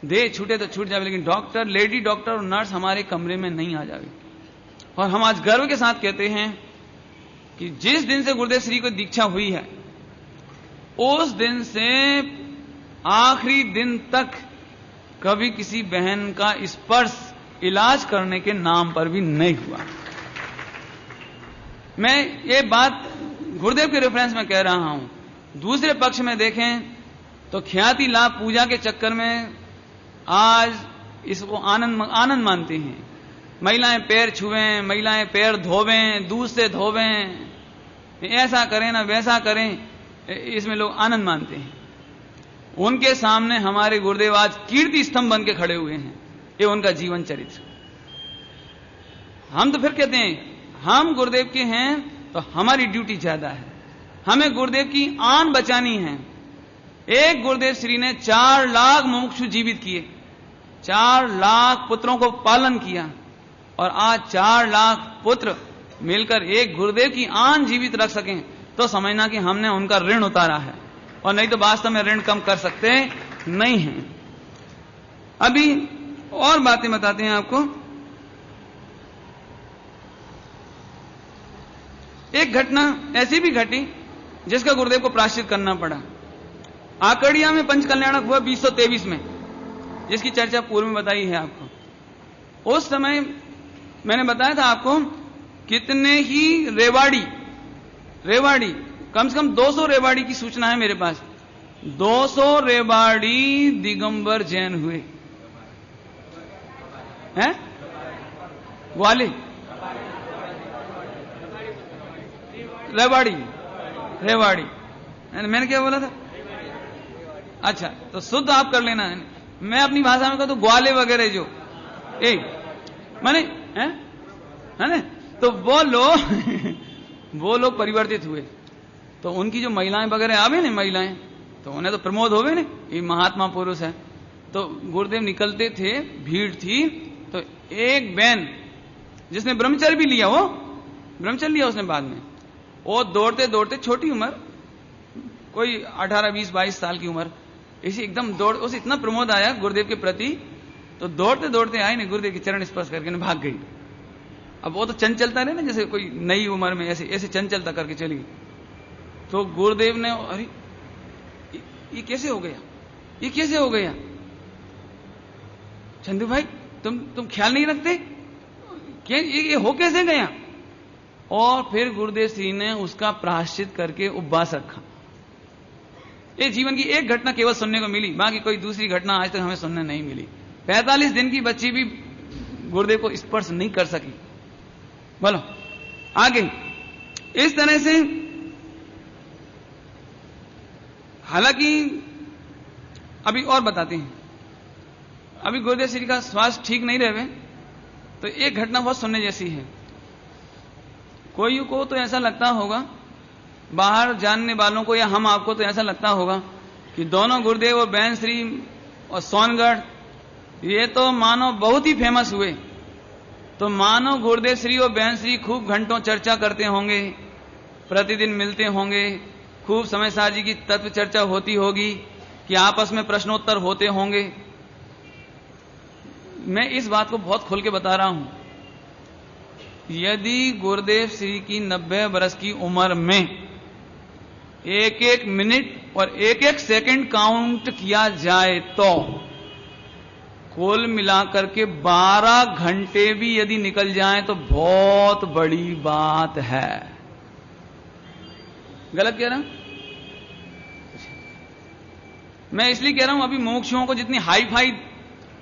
देह छूटे तो छूट जावे, लेकिन डॉक्टर, लेडी डॉक्टर और नर्स हमारे कमरे में नहीं आ जावे। और हम आज गर्व के साथ कहते हैं कि जिस दिन से गुरुदेव श्री को दीक्षा हुई है, उस दिन से आखिरी दिन तक कभी किसी बहन का स्पर्श इलाज करने के नाम पर भी नहीं हुआ। मैं ये बात गुरुदेव के रेफरेंस में कह रहा हूं। दूसरे पक्ष में देखें तो ख्याति लाभ पूजा के चक्कर में आज इसको आनंद मानते हैं। महिलाएं पैर छुएं, महिलाएं पैर धोवें, दूध से धोवें, ऐसा करें ना वैसा करें, इसमें लोग आनंद मानते हैं। उनके सामने हमारे गुरुदेव आज कीर्ति स्तंभ बन के खड़े हुए हैं। ये उनका जीवन चरित्र। हम तो फिर कहते हैं हम गुरुदेव के हैं तो हमारी ड्यूटी ज्यादा है, हमें गुरुदेव की आन बचानी है। एक गुरुदेव श्री ने 4 लाख मुमुक्षु जीवित किए, 4 लाख पुत्रों को पालन किया, और आज 4 लाख पुत्र मिलकर एक गुरुदेव की आन जीवित रख सकें तो समझना कि हमने उनका ऋण उतारा है, और नहीं तो वास्तव में ऋण कम कर सकते नहीं हैं। अभी और बातें बताते हैं आपको। एक घटना ऐसी भी घटी जिसका गुरुदेव को प्रायश्चित करना पड़ा। आकड़िया में पंच कल्याणक हुआ 2023 में, जिसकी चर्चा पूर्व में बताई है आपको। उस समय मैंने बताया था आपको कितने ही रेवाड़ी कम से कम 200 रेवाड़ी की सूचना है मेरे पास। 200 रेवाड़ी दिगंबर जैन हुए हैं। ग्वाले रेवाड़ी मैंने क्या बोला था? अच्छा, तो शुद्ध आप कर लेना। मैं अपनी भाषा में कहता तो ग्वाले वगैरह जो माने है ना, तो वो लोग परिवर्तित हुए। तो उनकी जो महिलाएं वगैरह आवे ना, महिलाएं तो उन्हें तो प्रमोद हो गए ना, ये महात्मा पुरुष है। तो गुरुदेव निकलते थे, भीड़ थी, तो एक बहन जिसने ब्रह्मचर्य भी लिया, वो ब्रह्मचर्य लिया उसने बाद में, वो दौड़ते दौड़ते, छोटी उम्र, कोई 18, 20, 22 साल की उम्र, इसी एकदम दौड़, उसे इतना प्रमोद आया गुरुदेव के प्रति, तो दौड़ते दौड़ते आई ने गुरुदेव के चरण स्पर्श करके ने भाग गई। अब वो तो चंचलता रहे ना, जैसे कोई नई उम्र में ऐसे ऐसे चंचलता करके चली गई। तो गुरुदेव ने, अरे ये कैसे हो गया, ये कैसे हो गया चंदू भाई, तुम ख्याल नहीं रखते, क्या ये हो कैसे गया? और फिर गुरुदेव श्री ने उसका प्रायश्चित करके उपवास रखा। ये जीवन की एक घटना केवल सुनने को मिली, बाकी कोई दूसरी घटना आज तक हमें सुनने नहीं मिली। 45 दिन की बच्ची भी गुरुदेव को स्पर्श नहीं कर सकी। बोलो आगे। इस तरह से, हालांकि अभी और बताते हैं, अभी गुरुदेव श्री का स्वास्थ्य ठीक नहीं रहे, तो एक घटना बहुत सुनने जैसी है। कोई को तो ऐसा लगता होगा, बाहर जानने वालों को या हम आपको तो ऐसा लगता होगा कि दोनों गुरुदेव और बहन श्री और सोनगढ़, ये तो मानो बहुत ही फेमस हुए, तो मानो गुरुदेव श्री और बहन श्री खूब घंटों चर्चा करते होंगे, प्रतिदिन मिलते होंगे, खूब समय साजी की तत्व चर्चा होती होगी, कि आपस में प्रश्नोत्तर होते होंगे। मैं इस बात को बहुत खुल के बता रहा हूं, यदि गुरुदेव श्री की 90 वर्ष की उम्र में एक एक मिनट और एक एक सेकंड काउंट किया जाए तो कुल मिलाकर के 12 घंटे भी यदि निकल जाए तो बहुत बड़ी बात है। गलत कह रहा हूं? मैं इसलिए कह रहा हूं, अभी मोक्षों को जितनी हाई फाई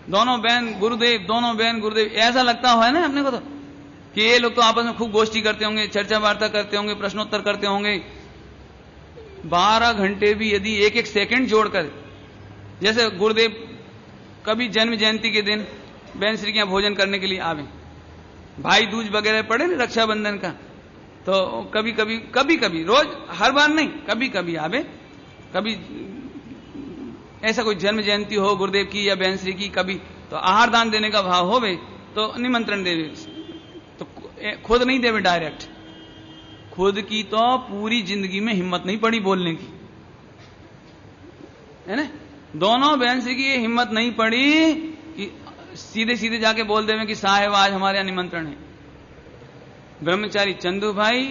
दोनों बहन गुरुदेव ऐसा लगता हुआ है ना अपने को, तो कि ये लोग तो आपस में खूब गोष्ठी करते होंगे, चर्चा वार्ता करते होंगे, प्रश्नोत्तर करते होंगे। 12 घंटे भी यदि एक एक सेकंड जोड़कर, जैसे गुरुदेव कभी जन्म जयंती के दिन बहन श्री के यहां भोजन करने के लिए आवे, भाई दूज वगैरह पड़े ना रक्षाबंधन का, तो कभी कभी रोज, हर बार नहीं, कभी कभी आवे, कभी ऐसा कोई जन्म जयंती हो गुरुदेव की या बहन श्री की, कभी तो आहार दान देने का भाव होवे तो निमंत्रण देवे, तो खुद नहीं देवे डायरेक्ट। खुद की तो पूरी जिंदगी में हिम्मत नहीं पड़ी बोलने की, है ना। दोनों बहन श्री की ये हिम्मत नहीं पड़ी कि सीधे सीधे जाके बोल देवे कि साहेब आज हमारे यहां निमंत्रण है। ब्रह्मचारी चंदू भाई,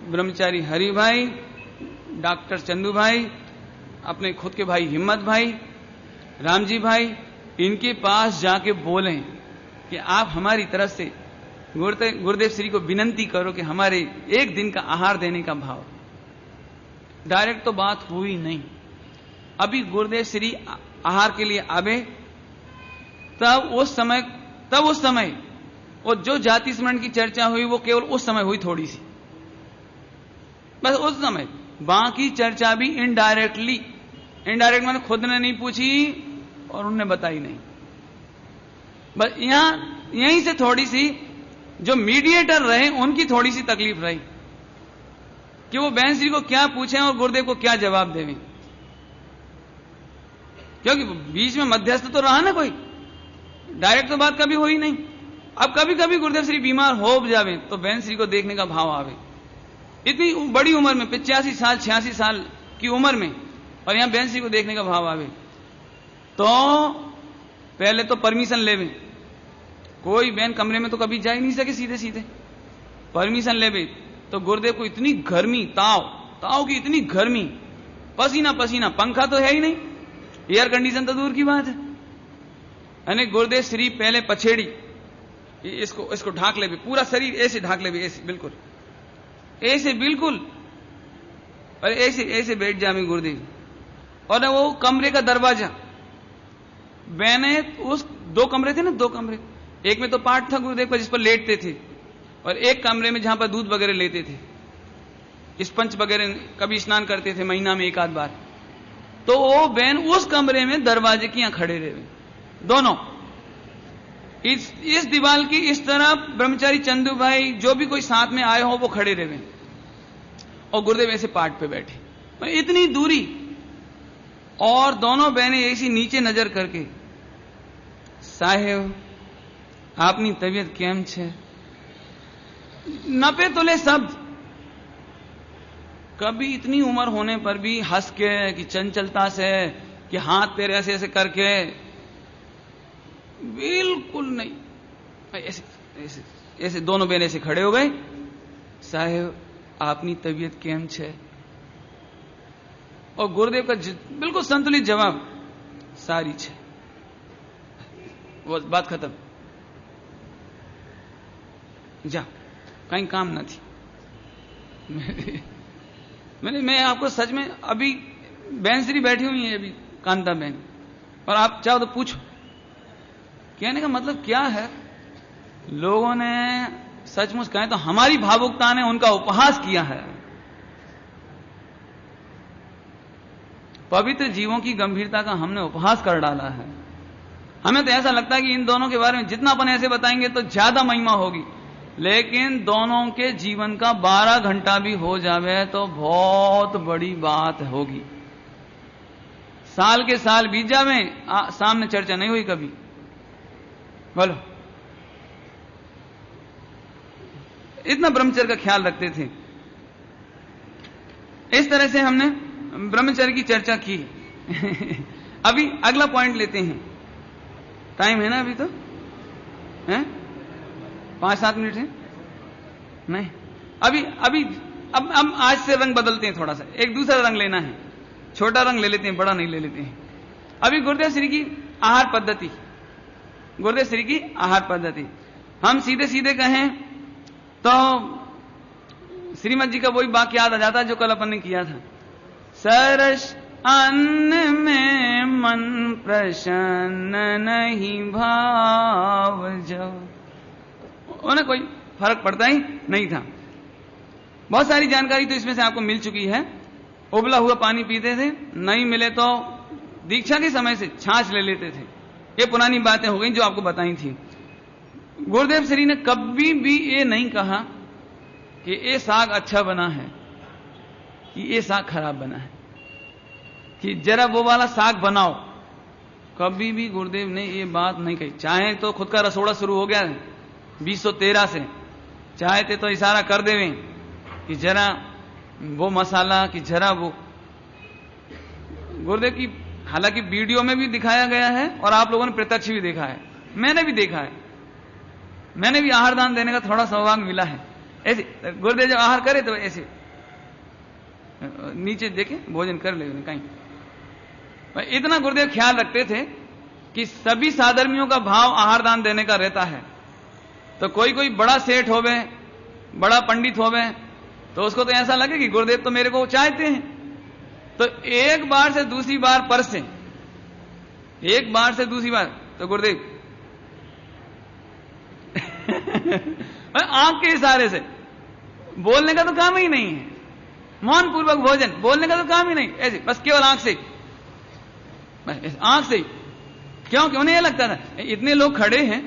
ब्रह्मचारी हरि भाई, डॉक्टर चंदू भाई, अपने खुद के भाई हिम्मत भाई, रामजी भाई, इनके पास जाके बोलें कि आप हमारी तरफ से गुरुदेव श्री को विनंती करो कि हमारे एक दिन का आहार देने का भाव। डायरेक्ट तो बात हुई नहीं। अभी गुरुदेव श्री आहार के लिए आवे, तब उस समय वो जो जाति स्मरण की चर्चा हुई वो केवल उस समय हुई, थोड़ी सी, बस उस समय। बाकी चर्चा भी इनडायरेक्ट मैंने खुद ने नहीं पूछी और उन्होंने बताई नहीं। बस यहीं से थोड़ी सी जो मीडिएटर रहे उनकी थोड़ी सी तकलीफ रही कि वो बहन श्री को क्या पूछें और गुरुदेव को क्या जवाब देवें, क्योंकि बीच में मध्यस्थ तो रहा ना कोई, डायरेक्ट तो बात कभी हुई नहीं। अब कभी कभी गुरुदेव श्री बीमार हो जावे तो बहन श्री को देखने का भाव आवे, इतनी बड़ी उम्र में 85 साल 86 साल की उम्र में, और यहां बहन श्री को देखने का भाव आवे, तो पहले तो परमिशन लेवे। कोई बहन कमरे में तो कभी जा ही नहीं सके सीधे सीधे, परमिशन लेवे तो गुरुदेव को इतनी गर्मी, ताव की इतनी गर्मी, पसीना पसीना, पंखा तो है ही नहीं, एयर कंडीशन तो दूर की बात है। यानी गुरुदेव श्री पहले पछेड़ी इसको ढाक ले, पूरा शरीर ऐसे ढाक ले, ऐसे बिल्कुल, ऐसे बिल्कुल, और ऐसे बैठ जावे गुरुदेव। और वो कमरे का दरवाजा, मैंने उस 2 कमरे थे ना, 2 कमरे, एक में तो पाठ था गुरुदेव का जिस पर लेटते थे, और एक कमरे में जहां पर दूध वगैरह लेते थे, स्पंज वगैरह, कभी स्नान करते थे महीना में 1 आध बार, तो वो बहन उस कमरे में दरवाजे के यहां खड़े रहे दोनों, इस दीवार की इस तरफ ब्रह्मचारी चंदू भाई, जो भी कोई साथ में आए हो वो खड़े रहे, और गुरुदेव ऐसे पाठ पे बैठे, इतनी दूरी। और दोनों बहनें ऐसी नीचे नजर करके, साहेब आपनी तबीयत केम छे? 90 तोले शब्द। कभी इतनी उम्र होने पर भी हंस के, कि चंचलता से, कि हाथ पैर ऐसे ऐसे करके, बिल्कुल नहीं। ऐसे ऐसे ऐसे दोनों बहनें ऐसे खड़े हो गए, साहेब आपनी तबीयत केम छे? और गुरुदेव का बिल्कुल संतुलित जवाब, सारी छे। वो बात खत्म। जा, कहीं काम न थी। मैं आपको सच में, अभी बहन श्री बैठी हुई है, अभी कांता बहन, और आप चाहो तो पूछो। कहने का मतलब क्या है, लोगों ने सचमुच कहें तो हमारी भावुकता ने उनका उपहास किया है। पवित्र जीवों की गंभीरता का हमने उपहास कर डाला है। हमें तो ऐसा लगता है कि इन दोनों के बारे में जितना अपन ऐसे बताएंगे तो ज्यादा महिमा होगी, लेकिन दोनों के जीवन का 12 घंटा भी हो जावे तो बहुत बड़ी बात होगी। साल के साल बीत जावे, सामने चर्चा नहीं हुई कभी। बोलो, इतना ब्रह्मचर्य का ख्याल रखते थे। इस तरह से हमने ब्रह्मचर्य की चर्चा की। अभी अगला पॉइंट लेते हैं। टाइम है ना अभी तो? हैं? 5-7 मिनट है? नहीं, अब आज से रंग बदलते हैं थोड़ा सा, एक दूसरा रंग लेना है। छोटा रंग ले लेते हैं, बड़ा नहीं ले लेते हैं। अभी गुरुदेव श्री की आहार पद्धति, गुरुदेव श्री की आहार पद्धति। हम सीधे सीधे कहें तो श्रीमद जी का वही वाक्य याद आ जाता है जो कल अपन ने किया था। सरस अन्न में मन प्रसन्न नहीं भाव जो, उन्हें कोई फर्क पड़ता ही नहीं था। बहुत सारी जानकारी तो इसमें से आपको मिल चुकी है। उबला हुआ पानी पीते थे, नहीं मिले तो दीक्षा के समय से छाछ ले लेते थे। ये पुरानी बातें हो गई जो आपको बताई थी। गुरुदेव श्री ने कभी भी ये नहीं कहा कि ये साग अच्छा बना है, कि ये साग खराब बना है, कि जरा वो वाला साग बनाओ। कभी भी गुरुदेव ने ये बात नहीं कही। चाहे तो खुद का रसोड़ा शुरू हो गया 2013 से, चाहते तो इशारा कर देवें कि जरा वो मसाला, कि जरा वो। गुरुदेव की हालांकि वीडियो में भी दिखाया गया है और आप लोगों ने प्रत्यक्ष भी देखा है, मैंने भी देखा है। मैंने भी आहार दान देने का थोड़ा सौभाग्य मिला है। ऐसे गुरुदेव जब आहार करे तो ऐसे नीचे देखे भोजन कर ले कहीं। इतना गुरुदेव ख्याल रखते थे कि सभी साधर्मियों का भाव आहार दान देने का रहता है। तो कोई कोई बड़ा सेठ होवे, बड़ा पंडित होवे, तो उसको तो ऐसा लगे कि गुरुदेव तो मेरे को चाहते हैं, तो एक बार से दूसरी बार परसे, एक बार से दूसरी बार तो गुरुदेव आंख के इशारे से, बोलने का तो काम ही नहीं है, मौन पूर्वक भोजन, बोलने का तो काम ही नहीं, ऐसे बस केवल आंख से, आंख से। क्यों? उन्हें यह लगता था इतने लोग खड़े हैं,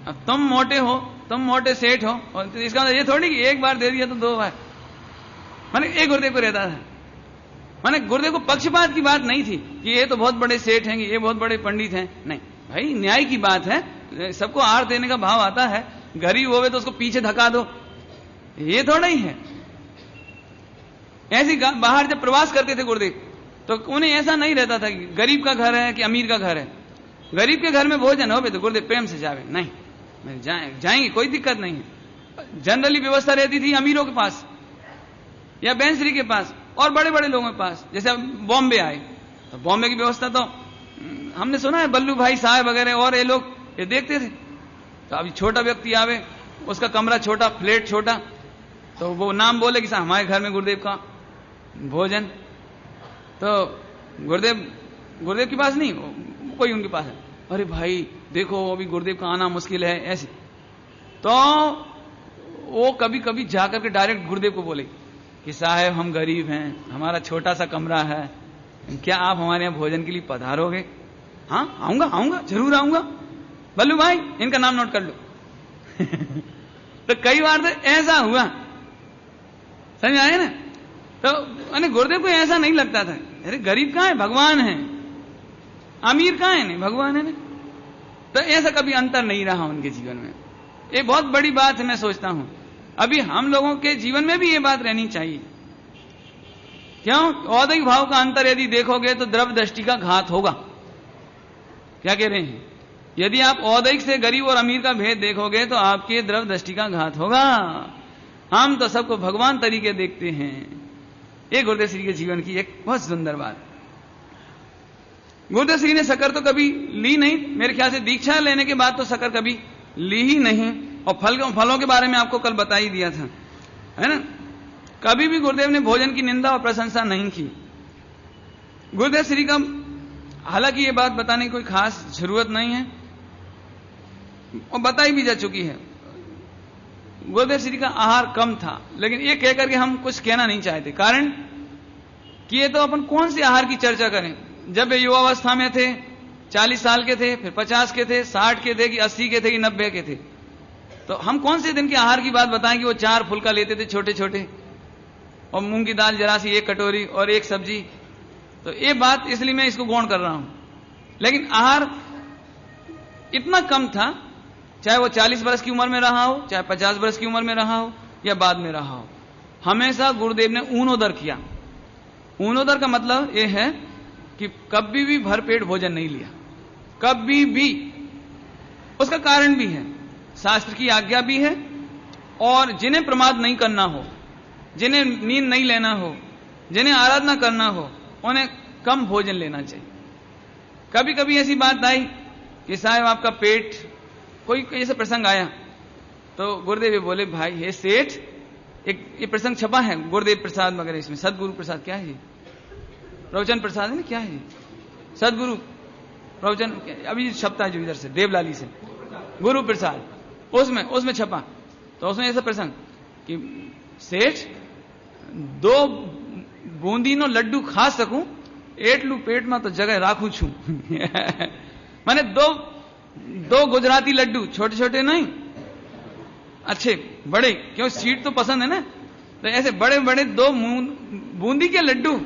अब तुम मोटे हो, तुम मोटे सेठ हो, और इसका मतलब ये थोड़ी कि एक बार दे दिया तो 2 बार। माने एक गुरुदेव को रहता था, माने गुरुदेव को पक्षपात की बात नहीं थी कि ये तो बहुत बड़े सेठ हैं, ये बहुत बड़े पंडित हैं। नहीं भाई, न्याय की बात है, सबको आहार देने का भाव आता है। गरीब होवे तो उसको पीछे धका दो, ये थोड़ा ही है। ऐसी बाहर जब प्रवास करते थे गुरुदेव, तो उन्हें ऐसा नहीं रहता था कि गरीब का घर है कि अमीर का घर है। गरीब के घर में भोजन हो तो गुरुदेव प्रेम से जावे, नहीं जाएंगे, कोई दिक्कत नहीं है। जनरली व्यवस्था रहती थी अमीरों के पास या बैंसरी के पास और बड़े बड़े लोगों के पास। जैसे बॉम्बे आए तो बॉम्बे की व्यवस्था तो हमने सुना है, बल्लू भाई साहब वगैरह और ये लोग ये देखते थे। तो अभी छोटा व्यक्ति आवे, उसका कमरा छोटा, फ्लैट छोटा, तो वो नाम बोले कि साहब हमारे घर में गुरुदेव का भोजन, तो गुरुदेव के पास नहीं, कोई उनके पास है। अरे भाई देखो अभी गुरुदेव का आना मुश्किल है, ऐसे। तो वो कभी कभी जाकर के डायरेक्ट गुरुदेव को बोले कि साहब हम गरीब हैं, हमारा छोटा सा कमरा है, क्या आप हमारे यहाँ भोजन के लिए पधारोगे? हाँ आऊंगा, जरूर आऊंगा। बल्लू भाई इनका नाम नोट कर लो। तो कई बार तो ऐसा हुआ, समझ आए ना। तो गुरुदेव को ऐसा नहीं लगता था, अरे गरीब कहाँ है, भगवान है, अमीर कहाँ है, भगवान है ने। तो ऐसा कभी अंतर नहीं रहा उनके जीवन में। ये बहुत बड़ी बात है, मैं सोचता हूं अभी हम लोगों के जीवन में भी ये बात रहनी चाहिए। क्यों? औदैहिक भाव का अंतर यदि देखोगे तो द्रव्य दृष्टि का घात होगा। क्या कह रहे हैं? यदि आप औदैहिक से गरीब और अमीर का भेद देखोगे तो आपके द्रव्य दृष्टि का घात होगा। हम तो सबको भगवान तरीके देखते हैं। ये गुरुदेव श्री के जीवन की एक बहुत सुंदर बात। गुरुदेव श्री ने शक्कर तो कभी ली नहीं, मेरे ख्याल से दीक्षा लेने के बाद तो शक्कर कभी ली ही नहीं। और फलों के बारे में आपको कल बता ही दिया था, है ना। कभी भी गुरुदेव ने भोजन की निंदा और प्रशंसा नहीं की। गुरुदेव श्री का, हालांकि ये बात बताने की कोई खास जरूरत नहीं है और बताई भी जा चुकी है। गुरुदेव श्री का आहार कम था, लेकिन ये कहकर के हम कुछ कहना नहीं चाहते। कारण कि ये तो अपन कौन से आहार की चर्चा करें। जब वे युवावस्था में थे, 40 साल के थे, फिर 50 के थे, 60 के थे, कि 80 के थे, कि 90 के थे, तो हम कौन से दिन के आहार की बात बताएं कि वो 4 फुलका लेते थे छोटे छोटे, और मूंग की दाल जरा सी 1 कटोरी और 1 सब्जी। तो ये बात इसलिए मैं इसको गौण कर रहा हूं। लेकिन आहार इतना कम था, चाहे वो 40 वर्ष की उम्र में रहा हो, चाहे 50 वर्ष की उम्र में रहा हो, या बाद में रहा हो, हमेशा गुरुदेव ने ऊनोदर किया। ऊनोदर का मतलब यह है कि कभी भी भरपेट भोजन नहीं लिया, कभी भी। उसका कारण भी है, शास्त्र की आज्ञा भी है। और जिन्हें प्रमाद नहीं करना हो, जिन्हें नींद नहीं लेना हो, जिन्हें आराधना करना हो, उन्हें कम भोजन लेना चाहिए। कभी कभी ऐसी बात आई कि साहब आपका पेट, कोई ऐसा प्रसंग आया तो गुरुदेव बोले, भाई हे सेठ, एक ये प्रसंग छपा है गुरुदेव प्रसाद वगैरह, इसमें सदगुरु प्रसाद, क्या है ये, प्रवचन प्रसाद है ना, क्या है ये, सदगुरु प्रवचन, अभी छपता है जो इधर से देवलाली से, गुरु प्रसाद, उसमें छपा। तो उसमें ऐसा प्रसंग कि सेठ 2 बूंदी नो लड्डू खा सकूं, एटलू पेट में तो जगह राखू छू। माने 2 गुजराती लड्डू, छोटे छोटे नहीं, अच्छे बड़े, क्यों स्वीट तो पसंद है ना, तो ऐसे बड़े बड़े 2 बूंदी के लड्डू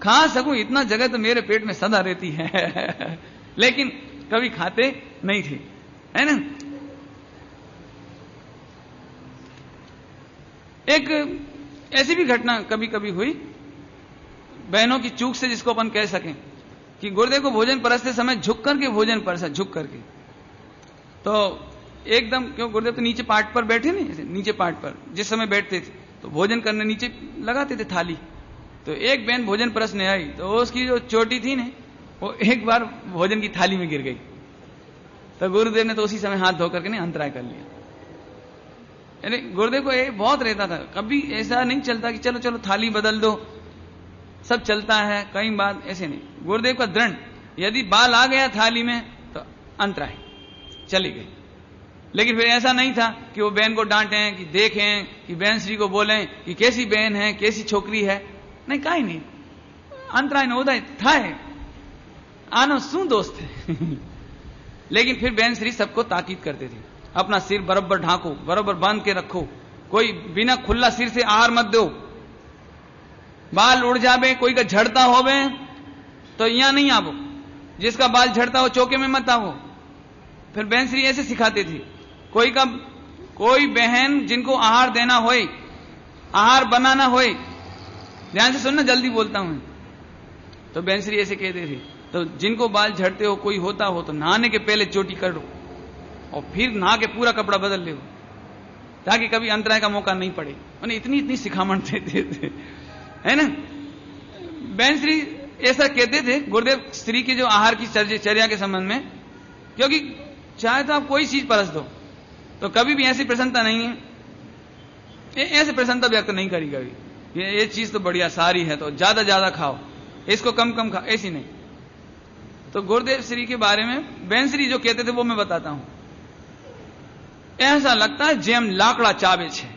खा सकूं, इतना जगह तो मेरे पेट में सदा रहती है। लेकिन कभी खाते नहीं थे, है ना। एक ऐसी भी घटना कभी कभी हुई, बहनों की चूक से जिसको अपन कह सकें, कि गुरुदेव को भोजन परसते समय झुक करके भोजन परसा, झुक करके। तो एकदम, क्यों गुरुदेव तो नीचे पाट पर बैठे नहीं, नीचे पाट पर जिस समय बैठते थे तो भोजन करने नीचे लगाते थे थाली। तो एक बहन भोजन परसने आई, तो उसकी जो चोटी थी ना, वो एक बार भोजन की थाली में गिर गई। तो गुरुदेव ने तो उसी समय हाथ धो करके अंतराय कर लिया। यानी गुरुदेव को ये बहुत रहता था, कभी ऐसा नहीं चलता कि चलो चलो थाली बदल दो, सब चलता है, कई बात ऐसे नहीं। गुरुदेव का दृढ़, यदि बाल आ गया थाली में तो अंतराय, चली गई। लेकिन फिर ऐसा नहीं था कि वो बहन को डांटें, कि देखें, कि बहन श्री को बोलें कि कैसी बहन है, कैसी छोकरी है, नहीं, कहीं नहीं, अंतराय न उदय था, आनो शू दोस्त है। लेकिन फिर बहन श्री सबको ताकीद करते थे, अपना सिर बराबर ढांको, बराबर बांध के रखो, कोई बिना खुला सिर से आहार मत दो, बाल उड़ जावे, कोई का झड़ता होवे तो यहां नहीं आवो, जिसका बाल झड़ता हो चौके में मत आवो। फिर बहन श्री ऐसे सिखाते थे, कोई बहन जिनको आहार देना होए, आहार बनाना होए, ध्यान से सुनना, जल्दी बोलता हूं, तो बहन श्री ऐसे कहते थे, तो जिनको बाल झड़ते हो, कोई होता हो तो नहाने के पहले चोटी कर लो और फिर नहा के पूरा कपड़ा बदल ले, ताकि कभी अंतराय का मौका नहीं पड़े। उन्हें इतनी सिखामण देते थे, है ना। बहन श्री ऐसा कहते थे गुरुदेव श्री की जो आहार की चर्या के संबंध में, क्योंकि चाहे तो आप कोई चीज परस दो, तो कभी भी ऐसी प्रसन्नता नहीं है, ऐसे प्रसन्नता व्यक्त नहीं करी कभी, ये चीज तो बढ़िया सारी है तो ज्यादा खाओ, इसको कम खाओ, ऐसी नहीं। तो गुरुदेव श्री के बारे में बहन श्री जो कहते थे वो मैं बताता हूं। ऐसा लगता है जेम लाकड़ा चावे छे,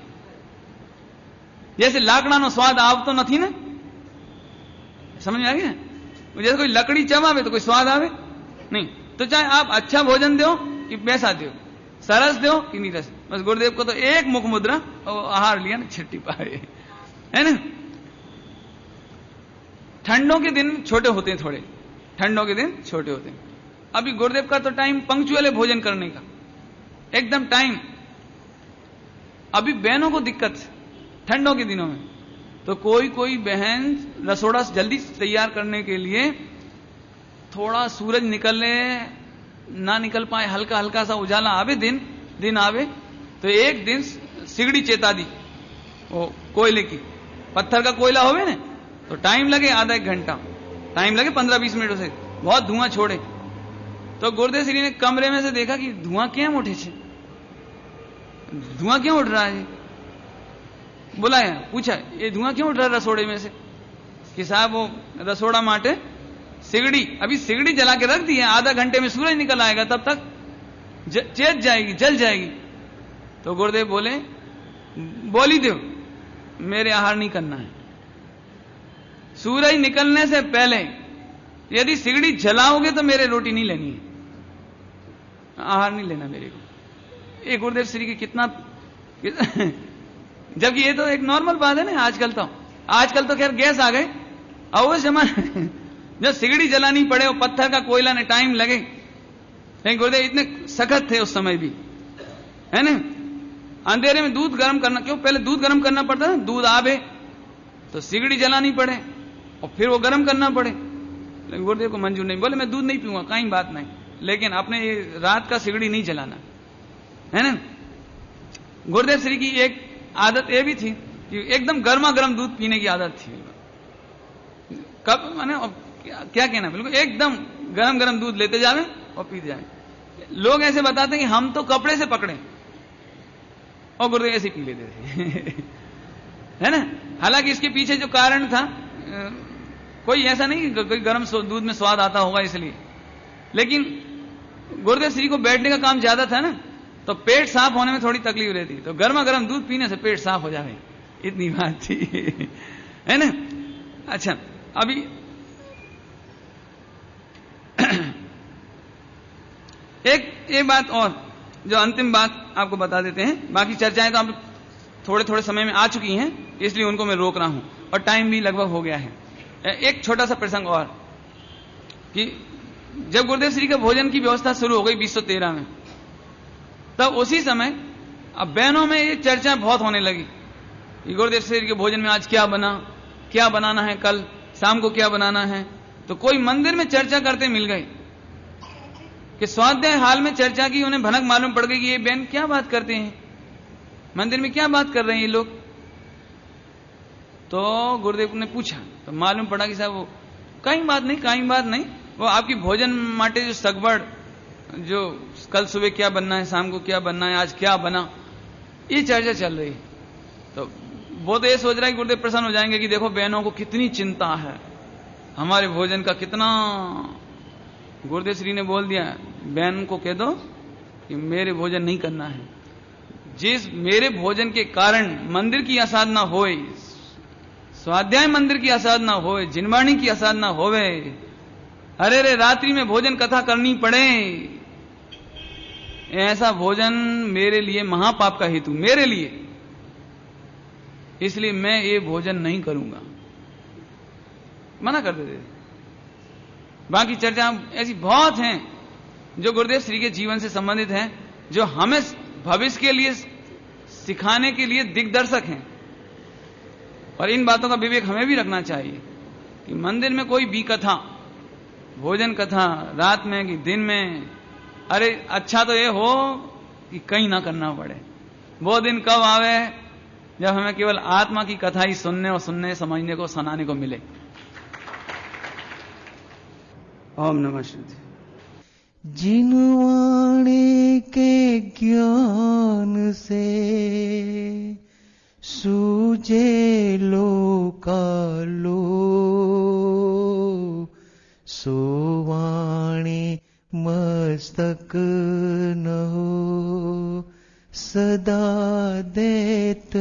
जैसे लाकड़ा नो स्वाद आवतो नहीं ना, समझ में आ गया। जैसे कोई लकड़ी चबावे तो कोई स्वाद आवे नहीं। तो चाहे आप अच्छा भोजन दो कि पैसा दो, सरस दो कि नीरस, बस गुरुदेव को तो एक मुख मुद्रा और आहार लिया ना, छिट्टी पाए, है ना। ठंडों के दिन छोटे होते हैं थोड़े, ठंडों के दिन छोटे होते हैं। अभी गुरुदेव का तो टाइम पंक्चुअल है भोजन करने का, एकदम टाइम। अभी बहनों को दिक्कत है ठंडों के दिनों में, तो कोई कोई बहन रसोड़ा जल्दी तैयार करने के लिए थोड़ा सूरज निकलने ना निकल पाए, हल्का हल्का सा उजाला आवे, दिन आवे, तो एक दिन सिगड़ी चेता दी, वो कोयले की, पत्थर का कोयला होवे ना, तो टाइम लगे आधा एक घंटा, टाइम लगे 15-20 मिनट से, बहुत धुआं छोड़े। तो गुरुदेव श्री ने कमरे में से देखा कि धुआं क्यों उठे छे, धुआं क्यों उठ रहा है। बुलाया, पूछा ये धुआं क्यों उठ रहा है रसोड़े में से, कि साहब वो रसोड़ा माटे सिगड़ी, अभी सिगड़ी जला के रख दी है, आधा घंटे में सूरज निकल आएगा, तब तक चेत जाएगी, जल जाएगी। तो गुरुदेव बोले, बोली दो मेरे आहार नहीं करना है, सूरज निकलने से पहले यदि सिगड़ी जलाओगे तो मेरे रोटी नहीं लेनी है, आहार नहीं लेना मेरे को। ये गुरुदेव श्री की कितना जबकि ये तो एक नॉर्मल बात है ना। आजकल तो खैर गैस आ गए, और उस जमाने जब सिगड़ी जलानी पड़े और पत्थर का कोयला ने टाइम लगे, लेकिन गुरुदेव इतने सख्त थे उस समय भी, है ना। अंधेरे में दूध गर्म करना, क्यों पहले दूध गर्म करना पड़ता है, दूध आवे तो सिगड़ी जलानी पड़े और फिर वो गर्म करना पड़े, लेकिन गुरुदेव को मंजूर नहीं, बोले मैं दूध नहीं पीऊंगा, कहीं बात नहीं, लेकिन अपने ये रात का सिगड़ी नहीं जलाना, है ना। गुरुदेव श्री की एक आदत ये भी थी कि एकदम गर्मा गर्म दूध पीने की आदत थी। कब माने क्या कहना, बिल्कुल एकदम गरम गरम दूध लेते जावे और पीते जाए। लोग ऐसे बताते हैं कि हम तो कपड़े से पकड़े, और गुरुदेव ऐसे पी लेते थे है ना। हालांकि इसके पीछे जो कारण था, कोई ऐसा नहीं कि कोई गर्म दूध में स्वाद आता होगा इसलिए, लेकिन गुरुदेव श्री को बैठने का काम ज्यादा था ना, तो पेट साफ होने में थोड़ी तकलीफ रहती, तो गर्मा गर्म दूध पीने से पेट साफ हो जाए, इतनी बात थी है ना। अच्छा, अभी एक बात और, जो अंतिम बात आपको बता देते हैं, बाकी चर्चाएं तो आप थोड़े थोड़े समय में आ चुकी हैं, इसलिए उनको मैं रोक रहा हूं, और टाइम भी लगभग हो गया है। एक छोटा सा प्रसंग और, कि जब गुरुदेव श्री का भोजन की व्यवस्था शुरू हो गई 2013 में, तब उसी समय अब बहनों में ये चर्चा बहुत होने लगी कि गुरुदेव श्री के भोजन में आज क्या बनाना है, कल शाम को क्या बनाना है। तो कोई मंदिर में चर्चा करते मिल गए कि स्वाध्याय हाल में चर्चा की, उन्हें भनक मालूम पड़ गई कि ये बहन क्या बात करते हैं, मंदिर में क्या बात कर रहे हैं ये लोग। तो गुरुदेव ने पूछा, तो मालूम पड़ा कि साहब वो कहीं बात नहीं, वो आपकी भोजन माटे जो सगवड़, जो कल सुबह क्या बनना है, शाम को क्या बनना है, आज क्या बना, ये चर्चा चल रही है। तो वो तो ये सोच रहा है कि गुरुदेव प्रसन्न हो जाएंगे कि देखो बहनों को कितनी चिंता है हमारे भोजन का, कितना। गुरुदेव श्री ने बोल दिया, बहन को कह दो कि मेरे भोजन नहीं करना है, जिस मेरे भोजन के कारण मंदिर की असाधना होए, स्वाध्याय मंदिर की असाधना होए, जिनवाणी की असाधना होवे, अरे रात्रि में भोजन कथा करनी पड़े, ऐसा भोजन मेरे लिए महापाप का हेतु, मेरे लिए, इसलिए मैं ये भोजन नहीं करूंगा, मना कर देते। बाकी चर्चा ऐसी बहुत हैं जो गुरुदेव श्री के जीवन से संबंधित हैं, जो हमें भविष्य के लिए सिखाने के लिए दिग्दर्शक हैं, और इन बातों का विवेक हमें भी रखना चाहिए कि मंदिर में कोई भी कथा, भोजन कथा रात में कि दिन में, अरे अच्छा तो ये हो कि कहीं ना करना पड़े। वो दिन कब आवे जब हमें केवल आत्मा की कथा ही सुनने समझने को, सुनाने को मिले। ओम नमः शिवाय। जिनवाणी के ज्ञान से सूझे लोकालो, सोवाणी मस्तक न हो सदा देत